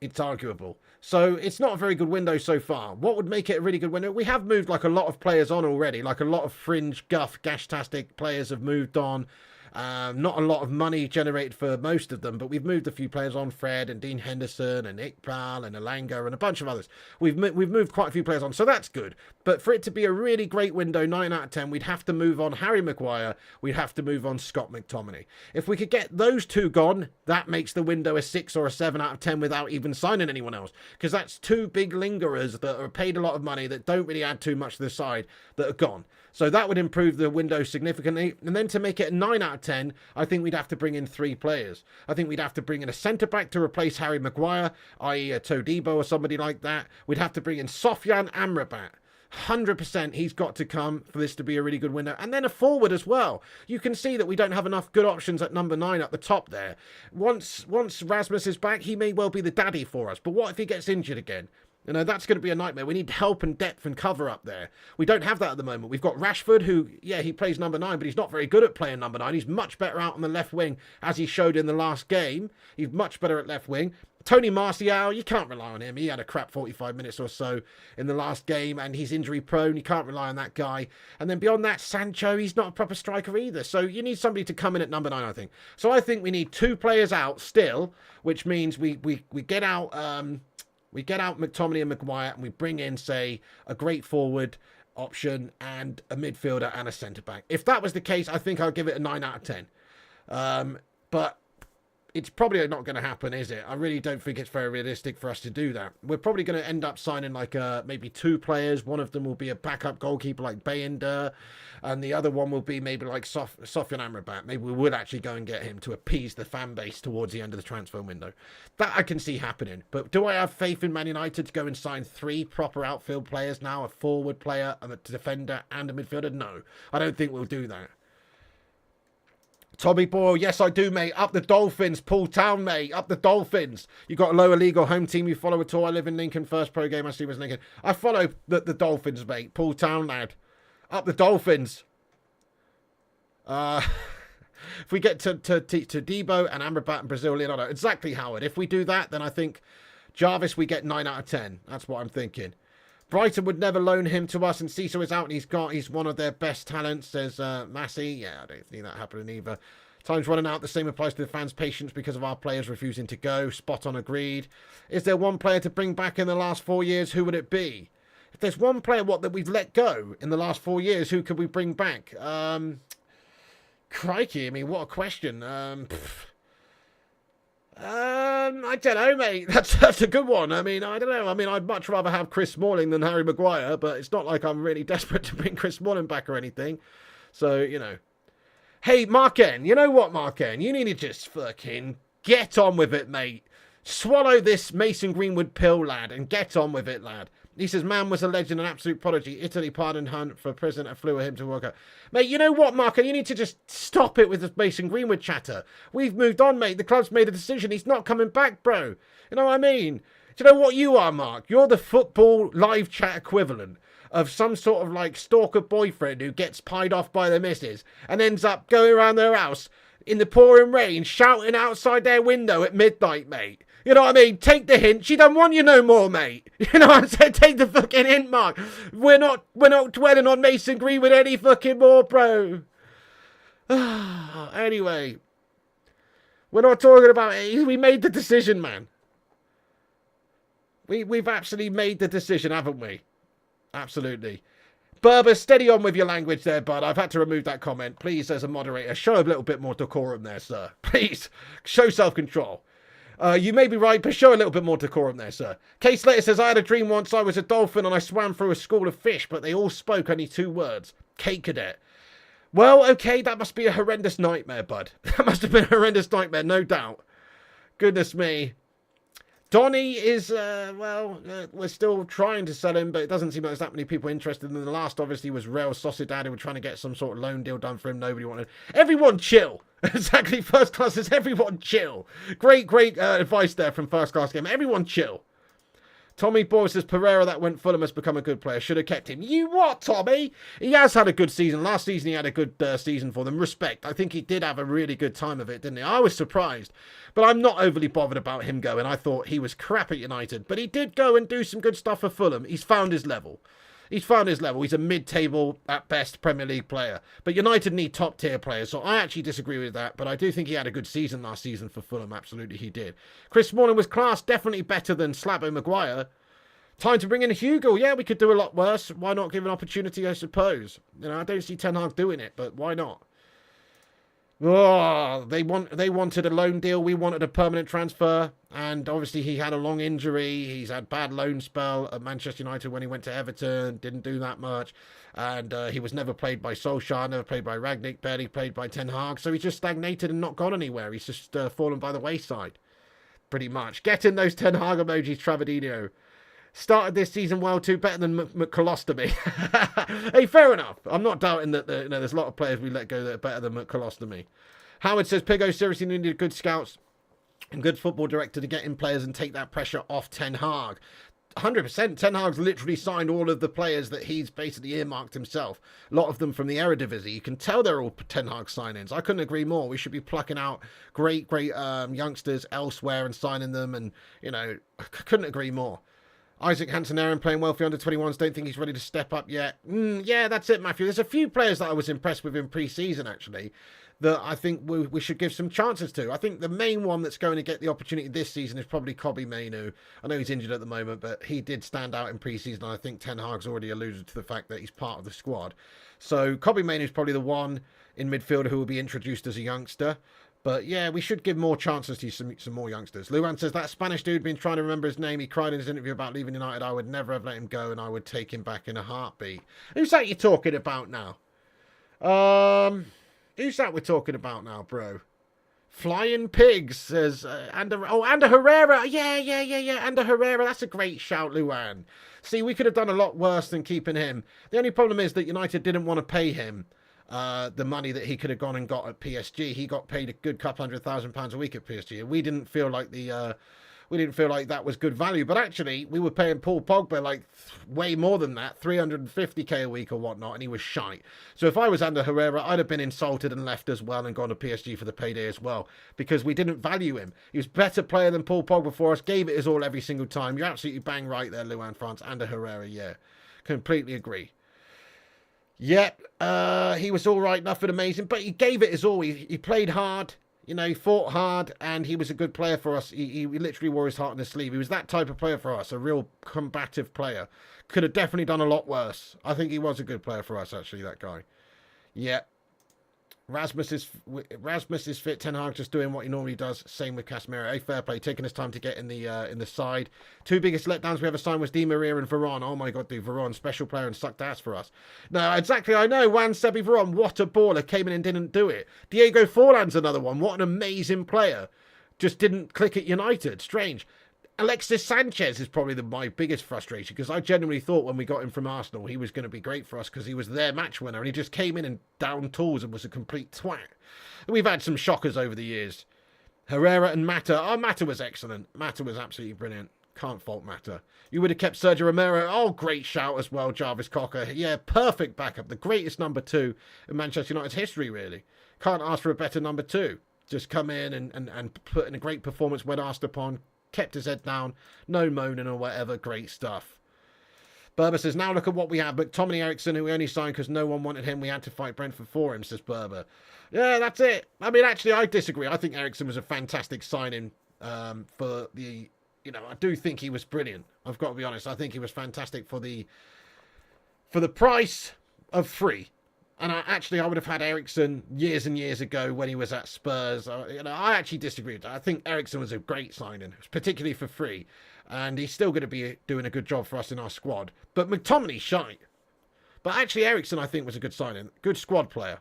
It's arguable. So it's not a very good window so far. What would make it a really good window? We have moved a lot of players on already. A lot of fringe, guff, gash-tastic players have moved on. Not a lot of money generated for most of them, but we've moved a few players on, Fred and Dean Henderson and Iqbal and Alanga and a bunch of others. We've moved quite a few players on, so that's good. But for it to be a really great window, 9 out of 10, we'd have to move on Harry Maguire, we'd have to move on Scott McTominay. If we could get those two gone, that makes the window a 6 or a 7 out of 10 without even signing anyone else. Because that's two big lingerers that are paid a lot of money that don't really add too much to the side that are gone. So that would improve the window significantly. And then to make it a 9 out of 10, I think we'd have to bring in 3 players. I think we'd have to bring in a centre-back to replace Harry Maguire, i.e. a Todibo or somebody like that. We'd have to bring in Sofyan Amrabat. 100% he's got to come for this to be a really good window. And then a forward as well. You can see that we don't have enough good options at number 9 at the top there. Once Rasmus is back, he may well be the daddy for us. But what if he gets injured again? You know, that's going to be a nightmare. We need help and depth and cover up there. We don't have that at the moment. We've got Rashford, who, yeah, he plays number 9, but he's not very good at playing number 9. He's much better out on the left wing, as he showed in the last game. He's much better at left wing. Tony Martial, you can't rely on him. He had a crap 45 minutes or so in the last game, and he's injury prone. You can't rely on that guy. And then beyond that, Sancho, he's not a proper striker either. So you need somebody to come in at number 9, I think. So I think we need 2 players out still, which means we get out... we get out McTominay and Maguire and we bring in, say, a great forward option and a midfielder and a centre-back. If that was the case, I think I'll give it a 9 out of 10. But it's probably not going to happen, is it? I really don't think it's very realistic for us to do that. We're probably going to end up signing like maybe 2 players. One of them will be a backup goalkeeper like Bayern, and the other one will be maybe like Sofyan Amrabat. Maybe we would actually go and get him to appease the fan base towards the end of the transfer window. That I can see happening. But do I have faith in Man United to go and sign 3 proper outfield players now? A forward player, a defender, and a midfielder? No, I don't think we'll do that. Tommy Boyle, yes I do, mate. Up the Dolphins. Paul Town, mate. Up the Dolphins. You got a lower league or home team you follow at all? I live in Lincoln. First pro game I see was Lincoln. I follow the Dolphins, mate. Paul Town, lad. Up the Dolphins. If we get to Debo and Amrabat and Brazil Leonardo. Exactly, Howard. If we do that, then I think Jarvis, we get 9 out of 10. That's what I'm thinking. Brighton would never loan him to us, and Cecil is out, and he's one of their best talents, says Massey. Yeah, I don't see that happening either. Time's running out. The same applies to the fans' patience because of our players refusing to go. Spot on, agreed. Is there one player to bring back in the last 4 years? Who would it be? If there's one player, that we've let go in the last 4 years, who could we bring back? Crikey, I mean, what a question. I don't know, mate. That's a good one. I mean, I don't know. I mean, I'd much rather have Chris Smalling than Harry Maguire, but it's not like I'm really desperate to bring Chris Smalling back or anything. So, you know. Hey, Mark N. You know what, Mark N? You need to just fucking get on with it, mate. Swallow this Mason Greenwood pill, lad, and get on with it, lad. He says, man was a legend, an absolute prodigy. Italy pardoned Hunt for prison and flew him to work out. Mate, you know what, Mark? You need to just stop it with this Mason Greenwood chatter. We've moved on, mate. The club's made a decision. He's not coming back, bro. You know what I mean? Do you know what you are, Mark? You're the football live chat equivalent of some sort of like stalker boyfriend who gets pied off by the missus and ends up going around their house in the pouring rain, shouting outside their window at midnight, mate. You know what I mean? Take the hint. She don't want you no more, mate. You know what I'm saying? Take the fucking hint, Mark. We're not dwelling on Mason Greenwood any fucking more, bro. Anyway. We're not talking about it. We made the decision, man. We've absolutely made the decision, haven't we? Absolutely. Berber, steady on with your language there, bud. I've had to remove that comment. Please, as a moderator, show a little bit more decorum there, sir. Please, show self-control. You may be right, but show a little bit more decorum there, sir. Case Letter says, I had a dream once I was a dolphin and I swam through a school of fish, but they all spoke only 2 words. Cake Cadet. Well, okay, that must be a horrendous nightmare, bud. That must have been a horrendous nightmare, no doubt. Goodness me. Donny is, we're still trying to sell him, but it doesn't seem like there's that many people interested. And the last, obviously, was Real Sociedad, who were trying to get some sort of loan deal done for him. Nobody wanted. Everyone chill. Exactly, First Class says, everyone chill. Great advice there from First Class Game. Everyone chill. Tommy Boy says, Pereira that went Fulham has become a good player. Should have kept him. You what, Tommy? He has had a good season. Last season he had a good season for them. Respect. I think he did have a really good time of it, didn't he? I was surprised. But I'm not overly bothered about him going. I thought he was crap at United. But he did go and do some good stuff for Fulham. He's found his level. He's found his level. He's a mid-table, at best, Premier League player. But United need top-tier players, so I actually disagree with that. But I do think he had a good season last season for Fulham. Absolutely, he did. Chris Smalling was class, definitely better than Slabo Maguire. Time to bring in Hugo. Yeah, we could do a lot worse. Why not give an opportunity, I suppose? I don't see Ten Hag doing it, but why not? Oh, they wanted a loan deal. We wanted a permanent transfer. And obviously he had a long injury. He's had bad loan spell at Manchester United when he went to Everton. Didn't do that much. And he was never played by Solskjaer, never played by Rangnick, barely played by Ten Hag. So he's just stagnated and not gone anywhere. He's just fallen by the wayside. Pretty much. Get in those Ten Hag emojis, Travadinho. Started this season well too, better than McColostomy. Hey, fair enough. I'm not doubting that there's a lot of players we let go that are better than McColostomy. Howard says, Pigo seriously needed good scouts and good football director to get in players and take that pressure off Ten Hag. 100%. Ten Hag's literally signed all of the players that he's basically earmarked himself. A lot of them from the Eredivisie. You can tell they're all Ten Hag signings. I couldn't agree more. We should be plucking out great youngsters elsewhere and signing them. And, I couldn't agree more. Isaac Hansen-Aaron playing well for the under-21s. Don't think he's ready to step up yet. Yeah, that's it, Matthew. There's a few players that I was impressed with in pre-season, actually, that I think we should give some chances to. I think the main one that's going to get the opportunity this season is probably Kobbie Mainoo. I know he's injured at the moment, but he did stand out in pre-season. And I think Ten Hag's already alluded to the fact that he's part of the squad. So Kobbie Mainoo is probably the one in midfield who will be introduced as a youngster. But yeah, we should give more chances to some more youngsters. Luan says, that Spanish dude been trying to remember his name. He cried in his interview about leaving United. I would never have let him go and I would take him back in a heartbeat. Who's that you're talking about now? Who's that we're talking about now, bro? Flying Pigs says, Ander Herrera. Yeah. Ander Herrera. That's a great shout, Luan. See, we could have done a lot worse than keeping him. The only problem is that United didn't want to pay him the money that he could have gone and got at PSG. He got paid a good £200,000 a week at PSG. And we didn't feel like that was good value. But actually, we were paying Paul Pogba like way more than that, 350k a week or whatnot, and he was shite. So if I was Ander Herrera, I'd have been insulted and left as well and gone to PSG for the payday as well, because we didn't value him. He was a better player than Paul Pogba for us, gave it his all every single time. You're absolutely bang right there, Luan France. Ander Herrera, yeah. Completely agree. Yep, he was all right, nothing amazing, but he gave it his all. He played hard. He fought hard, and he was a good player for us. He literally wore his heart on his sleeve. He was that type of player for us, a real combative player. Could have definitely done a lot worse. I think he was a good player for us, actually, that guy. Yeah. Rasmus is fit. Ten Hag just doing what he normally does. Same with Casemiro. Hey, fair play. Taking his time to get in the side. Two biggest letdowns we ever signed was Di Maria and Varane. Oh my God, dude, Varane, special player and sucked ass for us. No, exactly. I know. Juan Sebi Varane, what a baller. Came in and didn't do it. Diego Forlan's another one. What an amazing player. Just didn't click at United. Strange. Alexis Sanchez is probably my biggest frustration, because I genuinely thought when we got him from Arsenal he was going to be great for us because he was their match winner, and he just came in and downed tools and was a complete twat. We've had some shockers over the years. Herrera and Mata. Oh, Mata was excellent. Mata was absolutely brilliant. Can't fault Mata. You would have kept Sergio Romero. Oh, great shout as well, Jarvis Cocker. Yeah, perfect backup. The greatest number 2 in Manchester United's history, really. Can't ask for a better number 2. Just come in and put in a great performance when asked upon. Kept his head down, no moaning or whatever, great stuff. Berber says, now look at what we have. McTominay Eriksson, who we only signed because no one wanted him. We had to fight Brentford for him, says Berber. Yeah, that's it. I mean, actually, I disagree. I think Eriksson was a fantastic signing for the... I do think he was brilliant. I've got to be honest. I think he was fantastic for the price of free. And I would have had Eriksson years and years ago when he was at Spurs. I actually disagreed. I think Eriksson was a great signing, particularly for free. And he's still going to be doing a good job for us in our squad. But McTominay's shite. But actually, Eriksson, I think, was a good signing. Good squad player.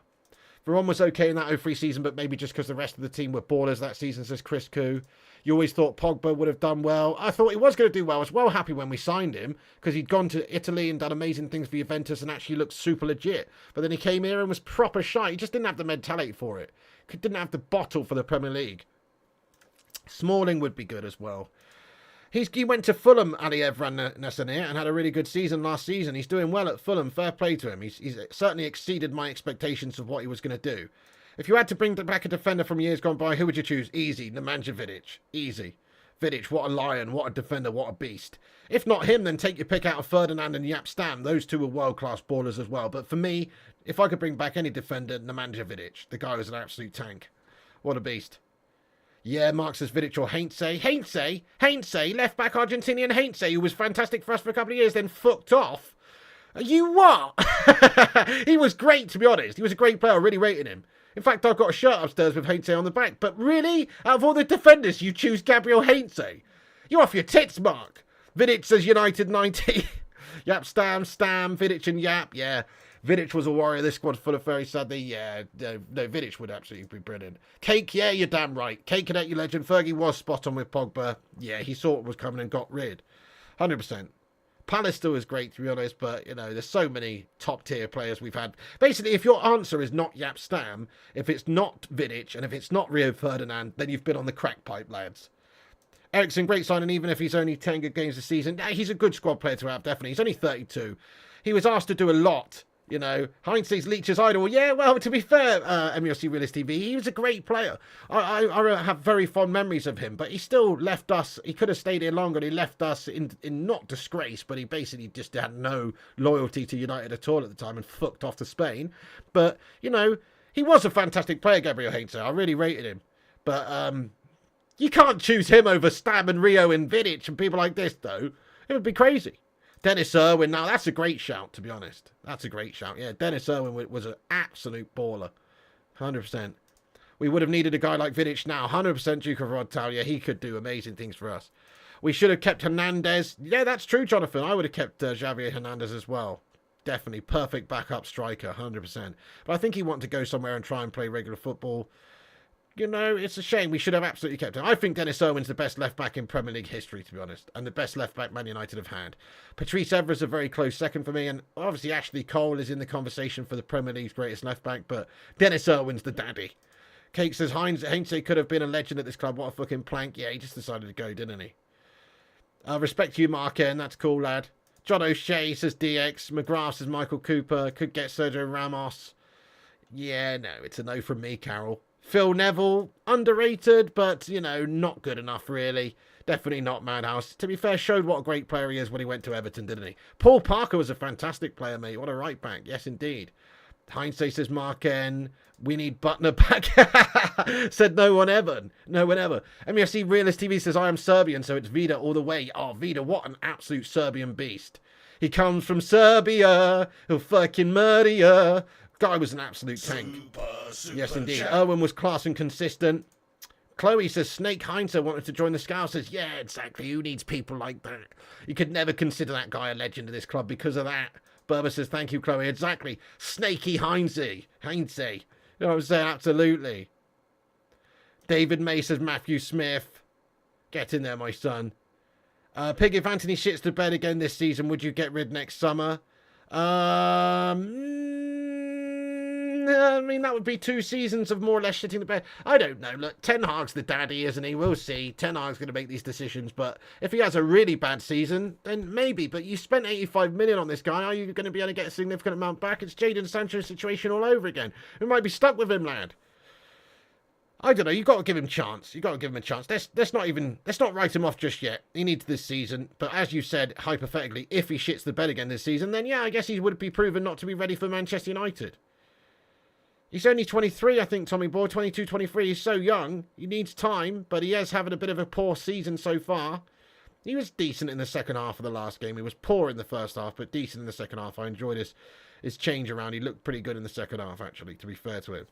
Varane was okay in that 0-3 season, but maybe just because the rest of the team were ballers that season, says Chris Koo. You always thought Pogba would have done well. I thought he was going to do well. I was well happy when we signed him because he'd gone to Italy and done amazing things for Juventus and actually looked super legit. But then he came here and was proper shy. He just didn't have the mentality for it. Didn't have the bottle for the Premier League. Smalling would be good as well. He went to Fulham, Ali Evran Nassanir, and had a really good season last season. He's doing well at Fulham. Fair play to him. He's certainly exceeded my expectations of what he was going to do. If you had to bring back a defender from years gone by, who would you choose? Easy. Nemanja Vidic. Easy. Vidic, what a lion, what a defender, what a beast. If not him, then take your pick out of Ferdinand and Jaap Stam. Those two were world-class ballers as well. But for me, if I could bring back any defender, Nemanja Vidic. The guy was an absolute tank. What a beast. Yeah, Mark says Vidic or Heinze. Heinze, left-back Argentinian Heinze, who was fantastic for us for a couple of years, then fucked off. You what? He was great, to be honest. He was a great player. I really rated him. In fact, I've got a shirt upstairs with Heinze on the back. But really? Out of all the defenders, you choose Gabriel Heinze? You're off your tits, Mark. Vidic says United 90. Jaap Stam, Vidic and Jaap. Yeah. Vidic was a warrior. This squad full of very sadly. Yeah, no, Vidic would absolutely be brilliant. Cake, yeah, you're damn right. Cake Cadet, you legend. Fergie was spot on with Pogba. Yeah, he saw what was coming and got rid. 100%. Palace still is great, to be honest, but, you know, there's so many top-tier players we've had. Basically, if your answer is not Jaap Stam, if it's not Vidic, and if it's not Rio Ferdinand, then you've been on the crack pipe, lads. Ericsson, great signing, even if he's only 10 good games this season. Yeah, he's a good squad player to have, definitely. He's only 32. He was asked to do a lot. You know, Heinze's Leach's idol. Yeah, well, to be fair, MUFC Realist TV, he was a great player. I have very fond memories of him, but he still left us. He could have stayed here longer. And he left us in not disgrace, but he basically just had no loyalty to United at all at the time and fucked off to Spain. But, you know, he was a fantastic player, Gabriel Heinze. I really rated him. But you can't choose him over Stam and Rio and Vidic and people like this, though. It would be crazy. Dennis Irwin, now that's a great shout, to be honest. That's a great shout. Yeah, Dennis Irwin was an absolute baller. 100%. We would have needed a guy like Vidic now. 100% Duke of Rodtal. Yeah, he could do amazing things for us. We should have kept Hernandez. Yeah, that's true, Jonathan. I would have kept Javier Hernandez as well. Definitely. Perfect backup striker. 100%. But I think he wanted to go somewhere and try and play regular football. You know, it's a shame. We should have absolutely kept him. I think Dennis Irwin's the best left-back in Premier League history, to be honest, and the best left-back Man United have had. Patrice Evra's a very close second for me, and obviously Ashley Cole is in the conversation for the Premier League's greatest left-back, but Dennis Irwin's the daddy. Cake says Heinze could have been a legend at this club. What a fucking plank. Yeah, he just decided to go, didn't he? Respect to you, Mark N. That's cool, lad. John O'Shea says DX. McGrath says Michael Cooper. Could get Sergio Ramos. Yeah, no, it's a no from me, Carol. Phil Neville, underrated, but, you know, not good enough, really. Definitely not Madhouse. To be fair, showed what a great player he is when he went to Everton, didn't he? Paul Parker was a fantastic player, mate. What a right back. Yes, indeed. Heinze says Mark N. We need Butner back. Said no one ever. No one ever. MUFC Realist TV says I am Serbian, so it's Vida all the way. Oh, Vida, what an absolute Serbian beast. He comes from Serbia. He'll fucking murder you. Guy was an absolute tank. Super yes, indeed. Chat. Irwin was class and consistent. Chloe says Snake Heinze wanted to join the Scouts. Says, yeah, exactly. Who needs people like that? You could never consider that guy a legend of this club because of that. Berber says, thank you, Chloe. Exactly. Snaky Heinze. You know what I'm saying? Absolutely. David May says Matthew Smith. Get in there, my son. Pig, if Anthony shits the bed again this season, would you get rid next summer? I mean, that would be 2 seasons of more or less shitting the bed. I don't know. Look, Ten Hag's the daddy, isn't he? We'll see. Ten Hag's going to make these decisions. But if he has a really bad season, then maybe. But you spent 85 million on this guy. Are you going to be able to get a significant amount back? It's Jadon Sancho's situation all over again. We might be stuck with him, lad. I don't know. You've got to give him a chance. You've got to give him a chance. Let's not write him off just yet. He needs this season. But as you said, hypothetically, if he shits the bed again this season, then yeah, I guess he would be proven not to be ready for Manchester United. He's only 23, I think, Tommy Boy. 22, 23. He's so young. He needs time, but he is having a bit of a poor season so far. He was decent in the second half of the last game. He was poor in the first half, but decent in the second half. I enjoyed his change around. He looked pretty good in the second half, actually, to be fair to him.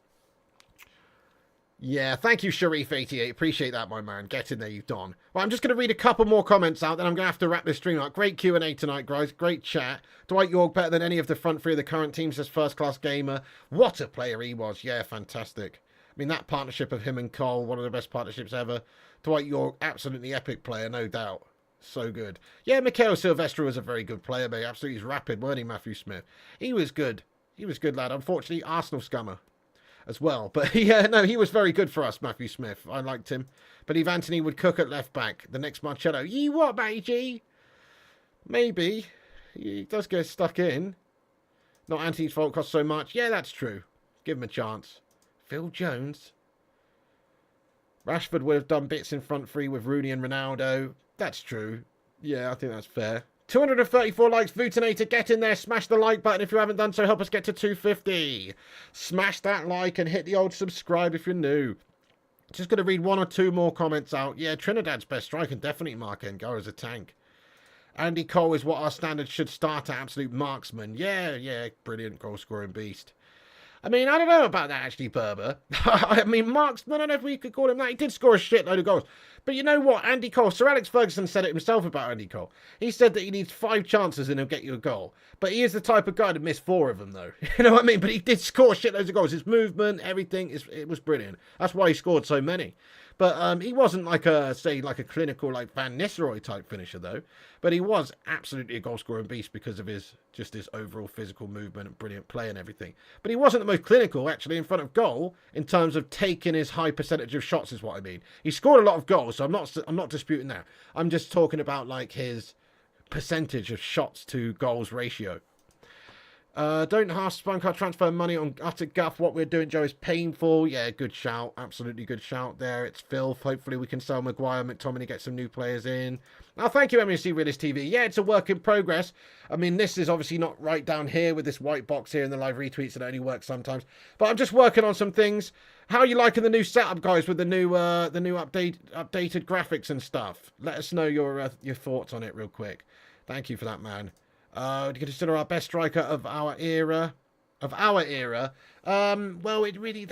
Yeah, thank you, Sharif88. Appreciate that, my man. Get in there, you don. Well, I'm just going to read a couple more comments out, then I'm going to have to wrap this stream up. Great Q&A tonight, guys. Great chat. Dwight York better than any of the front three of the current team, says first-class gamer. What a player he was. Yeah, fantastic. I mean, that partnership of him and Cole, one of the best partnerships ever. Dwight York, absolutely epic player, no doubt. So good. Yeah, Mikhail Silvestre was a very good player, mate. Absolutely, he's rapid, weren't he, Matthew Smith? He was good. He was good, lad. Unfortunately, Arsenal scummer as well. But yeah, no, he was very good for us, Matthew Smith. I liked him. But if Anthony would cook at left back, the next Marcello, ye what, matey? Maybe. He does get stuck in. Not Anthony's fault, cost so much. Yeah, that's true. Give him a chance. Phil Jones. Rashford would have done bits in front three with Rooney and Ronaldo. That's true. Yeah, I think that's fair. 234 likes, Vutinator, get in there, smash the like button if you haven't done so, help us get to 250. Smash that like and hit the old subscribe if you're new. Just going to read one or two more comments out. Yeah, Trinidad's best striker, definitely Mark Engar as a tank. Andy Cole is what our standards should start at, absolute marksman. Yeah, brilliant goal-scoring beast. I mean, I don't know about that, actually, Berber. I mean, marksman, I don't know if we could call him that. He did score a shitload of goals. But you know what? Andy Cole, Sir Alex Ferguson said it himself about Andy Cole. He said that he needs 5 chances and he'll get you a goal. But he is the type of guy to miss 4 of them, though. You know what I mean? But he did score shitloads of goals. His movement, everything, it was brilliant. That's why he scored so many. But he wasn't like a clinical, like Van Nistelrooy type finisher, though. But he was absolutely a goal-scoring beast because of his overall physical movement and brilliant play and everything. But he wasn't the most clinical, actually, in front of goal in terms of taking his high percentage of shots, is what I mean. He scored a lot of goals, so I'm not disputing that. I'm just talking about like his percentage of shots to goals ratio. Don't half Spunker transfer money on utter guff. What we're doing, Joe, is painful. Yeah, good shout. Absolutely good shout there. It's filth. Hopefully we can sell Maguire, McTominay, get some new players in. Oh, thank you, MSC Realist TV. Yeah, it's a work in progress. I mean, this is obviously not right down here with this white box here in the live retweets that only works sometimes. But I'm just working on some things. How are you liking the new setup, guys, with the new updated graphics and stuff? Let us know your thoughts on it real quick. Thank you for that, man. Do you consider our best striker of our era? Well, it really...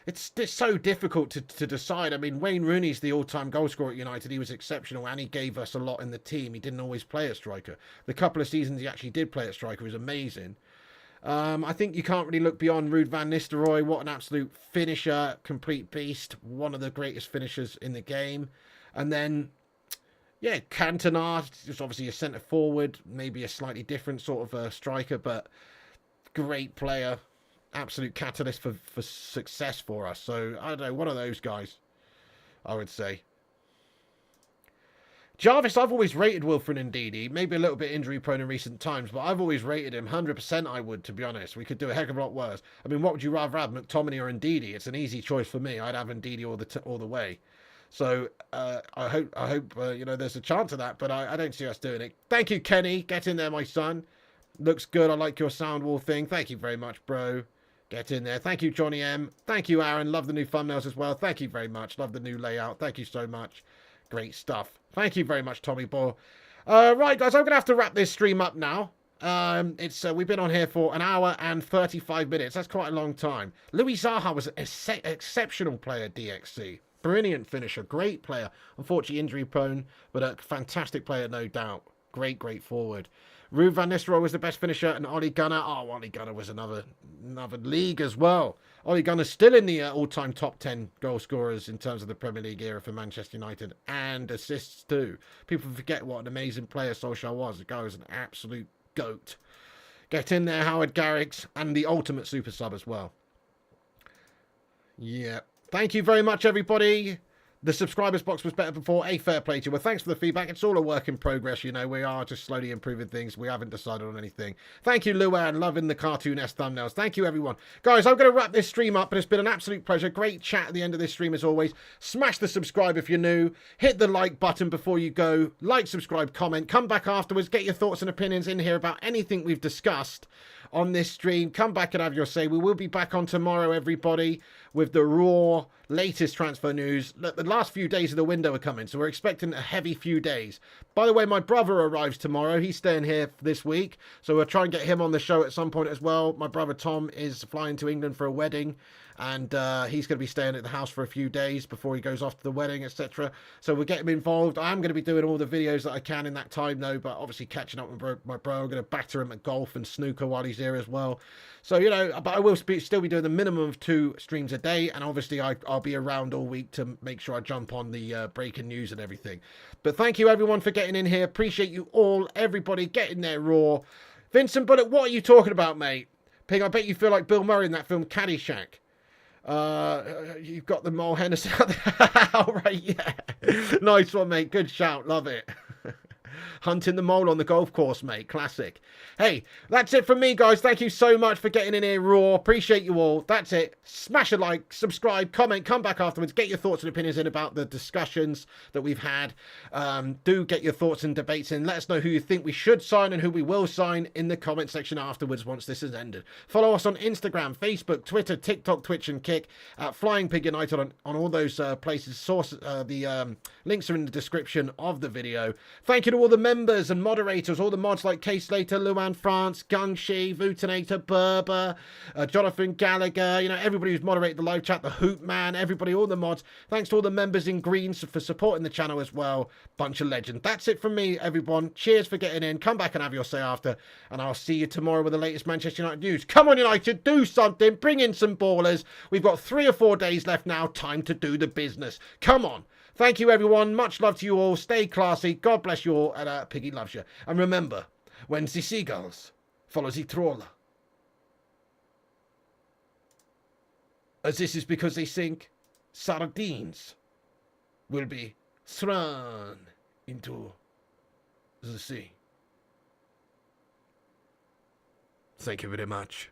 It's so difficult to decide. I mean, Wayne Rooney's the all-time goal scorer at United. He was exceptional, and he gave us a lot in the team. He didn't always play a striker. The couple of seasons he actually did play a striker was amazing. I think you can't really look beyond Ruud van Nistelrooy. What an absolute finisher, complete beast. One of the greatest finishers in the game. And then... yeah, Cantona is obviously a centre forward, maybe a slightly different sort of striker, but great player, absolute catalyst for success for us. So, I don't know, one of those guys, I would say. Jarvis, I've always rated Wilfred Ndidi, maybe a little bit injury prone in recent times, but I've always rated him 100%. I would, to be honest. We could do a heck of a lot worse. I mean, what would you rather have, McTominay or Ndidi? It's an easy choice for me. I'd have Ndidi all the way. So I hope there's a chance of that, but I don't see us doing it. Thank you, Kenny. Get in there, my son. Looks good. I like your sound wall thing. Thank you very much, bro. Get in there. Thank you, Johnny M. Thank you, Aaron. Love the new thumbnails as well. Thank you very much. Love the new layout. Thank you so much. Great stuff. Thank you very much, Tommy Boy. Right, guys, I'm going to have to wrap this stream up now. We've been on here for an hour and 35 minutes. That's quite a long time. Louis Zaha was an exceptional player, DXC. Brilliant finisher, great player. Unfortunately, injury prone, but a fantastic player, no doubt. Great forward. Ruud van Nistelrooy was the best finisher, and Ole Gunnar. Oh, Ole Gunnar was another league as well. Ole Gunnar's still in the all-time top 10 goal scorers in terms of the Premier League era for Manchester United, and assists too. People forget what an amazing player Solskjaer was. The guy was an absolute goat. Get in there, Howard Garrix, and the ultimate super sub as well. Yeah. Thank you very much, everybody. The subscribers box was better before. A fair play to you. Well, thanks for the feedback. It's all a work in progress, you know. We are just slowly improving things. We haven't decided on anything. Thank you, Luann. Loving the cartoon-esque thumbnails. Thank you, everyone. Guys, I'm going to wrap this stream up, but it's been an absolute pleasure. Great chat at the end of this stream, as always. Smash the subscribe if you're new. Hit the like button before you go. Like, subscribe, comment. Come back afterwards. Get your thoughts and opinions in here about anything we've discussed on this stream. Come back and have your say. We will be back on tomorrow, everybody, with the raw latest transfer news. Look, the last few days of the window are coming, so we're expecting a heavy few days. By the way, my brother arrives tomorrow. He's staying here this week, so we'll try and get him on the show at some point as well. My brother Tom is flying to England for a wedding, and he's going to be staying at the house for a few days before he goes off to the wedding, etc. So we'll get him involved. I am going to be doing all the videos that I can in that time, though, but obviously catching up with my bro. I'm going to batter him at golf and snooker while he's here as well. So, you know, but I will still be doing the minimum of 2 streams a day, and obviously I'll be around all week to make sure I jump on the breaking news and everything. But thank you, everyone, for getting in here. Appreciate you all. Everybody getting there raw. Vincent Bullock, what are you talking about, mate? Ping, I bet you feel like Bill Murray in that film Caddyshack. You've got the Mole Henderson out there. All right, yeah. Nice one, mate. Good shout. Love it. Hunting the mole on the golf course, mate. Classic. Hey, that's it from me, guys. Thank you so much for getting in here raw. Appreciate you all. That's it. Smash a like, subscribe, comment, come back afterwards. Get your thoughts and opinions in about the discussions that we've had. Do get your thoughts and debates in. Let us know who you think we should sign and who we will sign in the comment section afterwards once this has ended. Follow us on Instagram, Facebook, Twitter, TikTok, Twitch and Kick at Flying Pig United on all those places. The links are in the description of the video. Thank you to all the members and moderators, all the mods like K Slater, Luan France, Gungshi, Vutinator, Berber, Jonathan Gallagher, you know, everybody who's moderated the live chat, the Hoop Man, everybody, all the mods. Thanks to all the members in green for supporting the channel as well. Bunch of legends. That's it from me, everyone. Cheers for getting in. Come back and have your say after, and I'll see you tomorrow with the latest Manchester United news. Come on, United, do something. Bring in some ballers. We've got 3 or 4 days left now. Time to do the business. Come on. Thank you, everyone. Much love to you all. Stay classy. God bless you all. And Piggy loves you. And remember, when the seagulls follow the trawler, as this is because they think sardines will be thrown into the sea. Thank you very much.